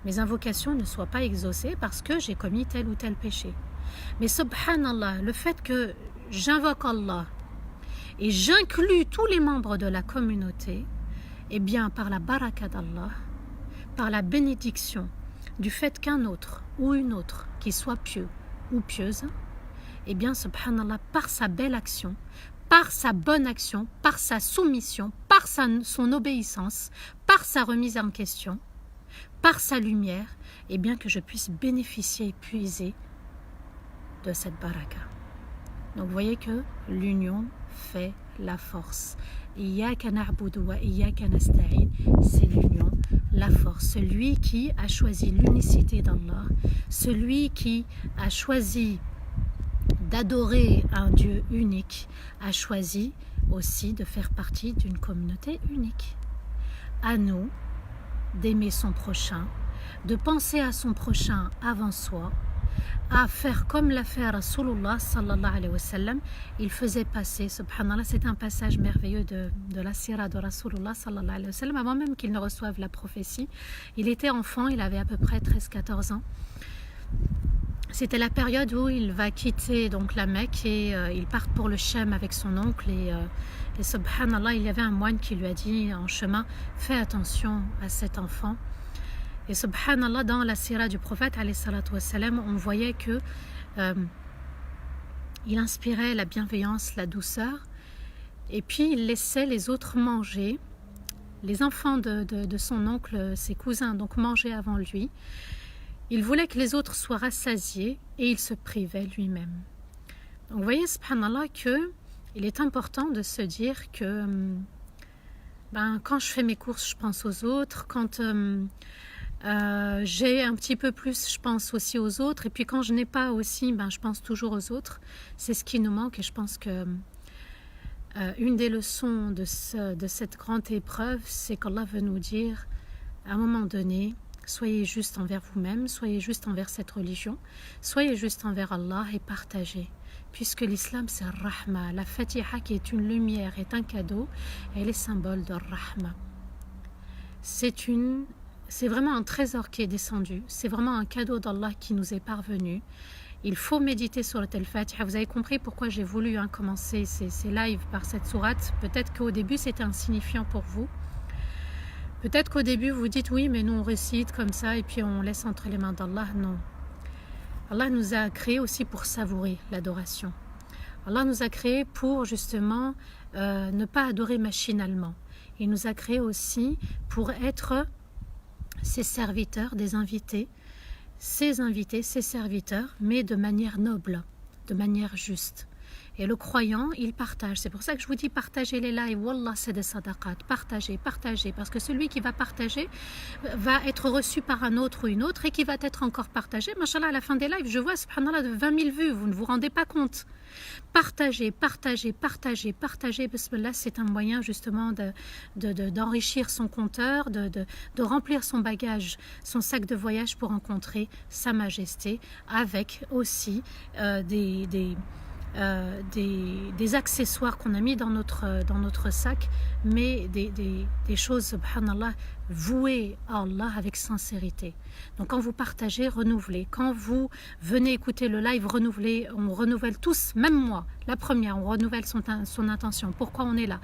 mes invocations ne soient pas exaucées parce que j'ai commis tel ou tel péché. Mais subhanallah, le fait que j'invoque Allah et j'inclus tous les membres de la communauté, eh bien par la baraka d'Allah, par la bénédiction du fait qu'un autre ou une autre qui soit pieux ou pieuse, eh bien subhanallah, par sa belle action, par sa bonne action, par sa soumission, par son obéissance, par sa remise en question, par sa lumière, eh bien que je puisse bénéficier et puiser de cette baraka. Donc vous voyez que l'union fait la force. Iyyaka na'budu wa iyyaka nasta'in, c'est l'union, la force. Celui qui a choisi l'unicité d'Allah, celui qui a choisi d'adorer un Dieu unique, a choisi aussi de faire partie d'une communauté unique. À nous d'aimer son prochain, de penser à son prochain avant soi, à faire comme l'a fait Rasulullah sallallahu alayhi wa sallam. Il faisait passer, subhanallah, c'est un passage merveilleux de la sira de Rasulullah sallallahu alayhi wa sallam, avant même qu'il ne reçoive la prophétie. Il était enfant, il avait à peu près 13-14 ans. C'était la période où il va quitter donc la Mecque et il part pour le Chem avec son oncle et subhanallah, il y avait un moine qui lui a dit en chemin, fais attention à cet enfant. Et subhanallah, dans la sira du prophète alayhi salatu wassalam, on voyait que il inspirait la bienveillance, la douceur, et puis il laissait les autres manger, les enfants de son oncle, ses cousins, donc manger avant lui. Il voulait que les autres soient rassasiés et il se privait lui-même. Donc vous voyez, subhanallah, qu'il est important de se dire que quand je fais mes courses, je pense aux autres, quand j'ai un petit peu plus, je pense aussi aux autres, et puis quand je n'ai pas aussi, je pense toujours aux autres. C'est ce qui nous manque, et je pense que une des leçons de cette grande épreuve, c'est qu'Allah veut nous dire à un moment donné, soyez juste envers vous-même, soyez juste envers cette religion, soyez juste envers Allah et partagez. Puisque l'islam c'est Rahma, la Fatiha qui est une lumière, est un cadeau, elle est symbole de Rahma. C'est vraiment un trésor qui est descendu, c'est vraiment un cadeau d'Allah qui nous est parvenu. Il faut méditer sur le Fatiha. Vous avez compris pourquoi j'ai voulu commencer ces lives par cette sourate. Peut-être qu'au début c'était insignifiant pour vous. Peut-être qu'au début vous dites oui mais nous on récite comme ça et puis on laisse entre les mains d'Allah. Non. Allah nous a créés aussi pour savourer l'adoration. Allah nous a créés pour justement ne pas adorer machinalement. Il nous a créés aussi pour être ses serviteurs, des invités, ses serviteurs, mais de manière noble, de manière juste. Et le croyant, il partage. C'est pour ça que je vous dis partagez les lives. Wallah, c'est des sadaqat. Partagez. Parce que celui qui va partager va être reçu par un autre ou une autre et qui va être encore partagé. Mashallah, à la fin des lives, je vois, subhanallah, de 20 000 vues. Vous ne vous rendez pas compte. Partagez. Bismillah, c'est un moyen justement d'enrichir son compteur, de remplir son bagage, son sac de voyage pour rencontrer Sa Majesté avec aussi des accessoires qu'on a mis dans notre sac, mais des choses, subhanallah, vouées à Allah avec sincérité. Donc quand vous partagez, renouvelez. Quand vous venez écouter le live, renouvelez. On renouvelle tous, même moi, la première, on renouvelle son intention. Pourquoi on est là?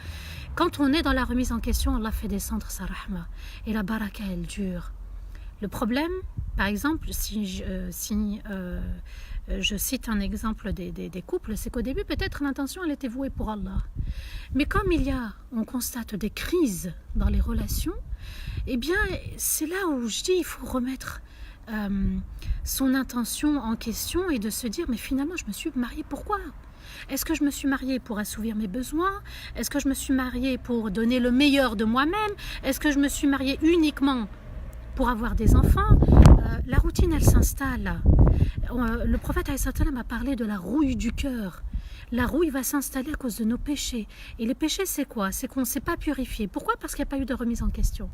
Quand on est dans la remise en question, Allah fait descendre sa rahma. Et la baraka, elle dure. Le problème, par exemple, si je cite un exemple des couples, c'est qu'au début, peut-être l'intention, elle était vouée pour Allah. Mais comme on constate des crises dans les relations, eh bien, c'est là où je dis, il faut remettre son intention en question et de se dire, mais finalement, je me suis mariée pourquoi ? Est-ce que je me suis mariée pour assouvir mes besoins? Est-ce que je me suis mariée pour donner le meilleur de moi-même? Est-ce que je me suis mariée uniquement pour avoir des enfants? La routine, elle s'installe. Le prophète a parlé de la rouille du cœur. La rouille va s'installer à cause de nos péchés. Et les péchés, c'est quoi? C'est qu'on ne s'est pas purifié. Pourquoi? Parce qu'il n'y a pas eu de remise en question.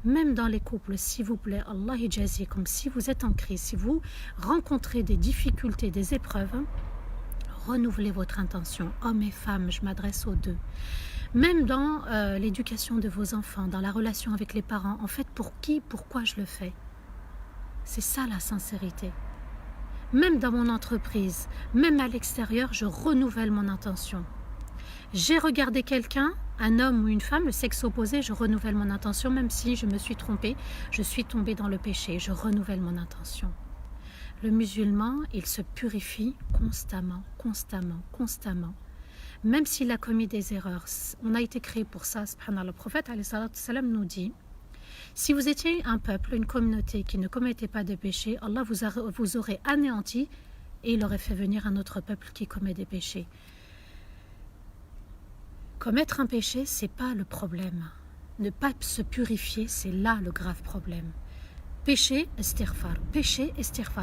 Même dans les couples, s'il vous plaît, Allah hijazi, comme si vous êtes en crise, si vous rencontrez des difficultés, des épreuves, renouvelez votre intention. Hommes et femmes, je m'adresse aux deux. Même dans l'éducation de vos enfants, dans la relation avec les parents, en fait, pour qui, pourquoi je le fais? C'est ça la sincérité. Même dans mon entreprise, même à l'extérieur, je renouvelle mon intention. J'ai regardé quelqu'un, un homme ou une femme, le sexe opposé, je renouvelle mon intention, même si je me suis trompée, je suis tombée dans le péché, je renouvelle mon intention. Le musulman, il se purifie constamment. Même s'il a commis des erreurs, on a été créé pour ça, subhanallah. Le prophète nous dit, si vous étiez un peuple, une communauté qui ne commettait pas de péché, Allah vous aurait anéanti et il aurait fait venir un autre peuple qui commet des péchés. Commettre un péché, c'est pas le problème. Ne pas se purifier, c'est là le grave problème. Péché, istighfar.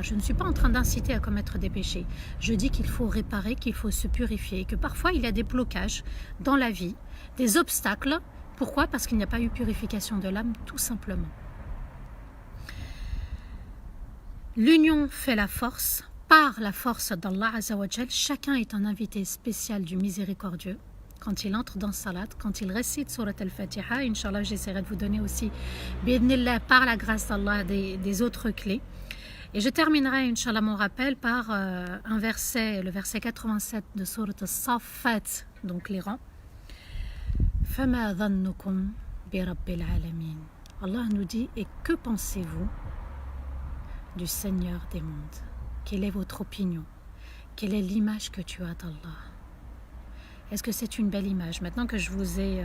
Je ne suis pas en train d'inciter à commettre des péchés. Je dis qu'il faut réparer, qu'il faut se purifier, que parfois il y a des blocages dans la vie, des obstacles. Pourquoi? Parce qu'il n'y a pas eu purification de l'âme, tout simplement. L'union fait la force. Par la force d'Allah Azzawajal, chacun est un invité spécial du miséricordieux. Quand il entre dans Salat, quand il récite Surat al-Fatiha, Inch'Allah, j'essaierai de vous donner aussi, bi'idhnillah, par la grâce d'Allah, des autres clés. Et je terminerai, Inch'Allah, mon rappel par un verset, le verset 87 de Surat al-Saffat, donc les rangs. فَمَا ظَنُّكُمْ بِرَبِّ الْعَالَمِينَ. Allah nous dit, et que pensez-vous du Seigneur des mondes? Quelle est votre opinion? Quelle est l'image que tu as d'Allah? Est-ce que c'est une belle image? Maintenant que je vous ai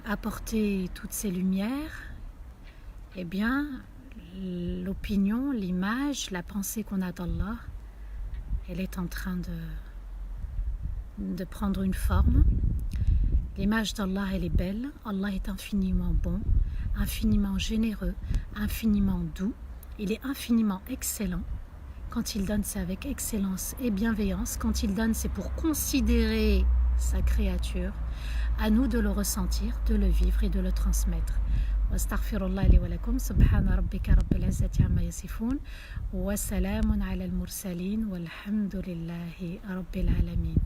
apporté toutes ces lumières, eh bien, l'opinion, l'image, la pensée qu'on a d'Allah, elle est en train de prendre une forme. L'image d'Allah, elle est belle. Allah est infiniment bon, infiniment généreux, infiniment doux. Il est infiniment excellent. Quand il donne, c'est avec excellence et bienveillance. Quand il donne, c'est pour considérer sa créature. À nous de le ressentir, de le vivre et de le transmettre. واستغفر الله لي ولكم. سبحان ربك رب العزة عما يصفون وسلام على المرسلين والحمد لله رب العالمين.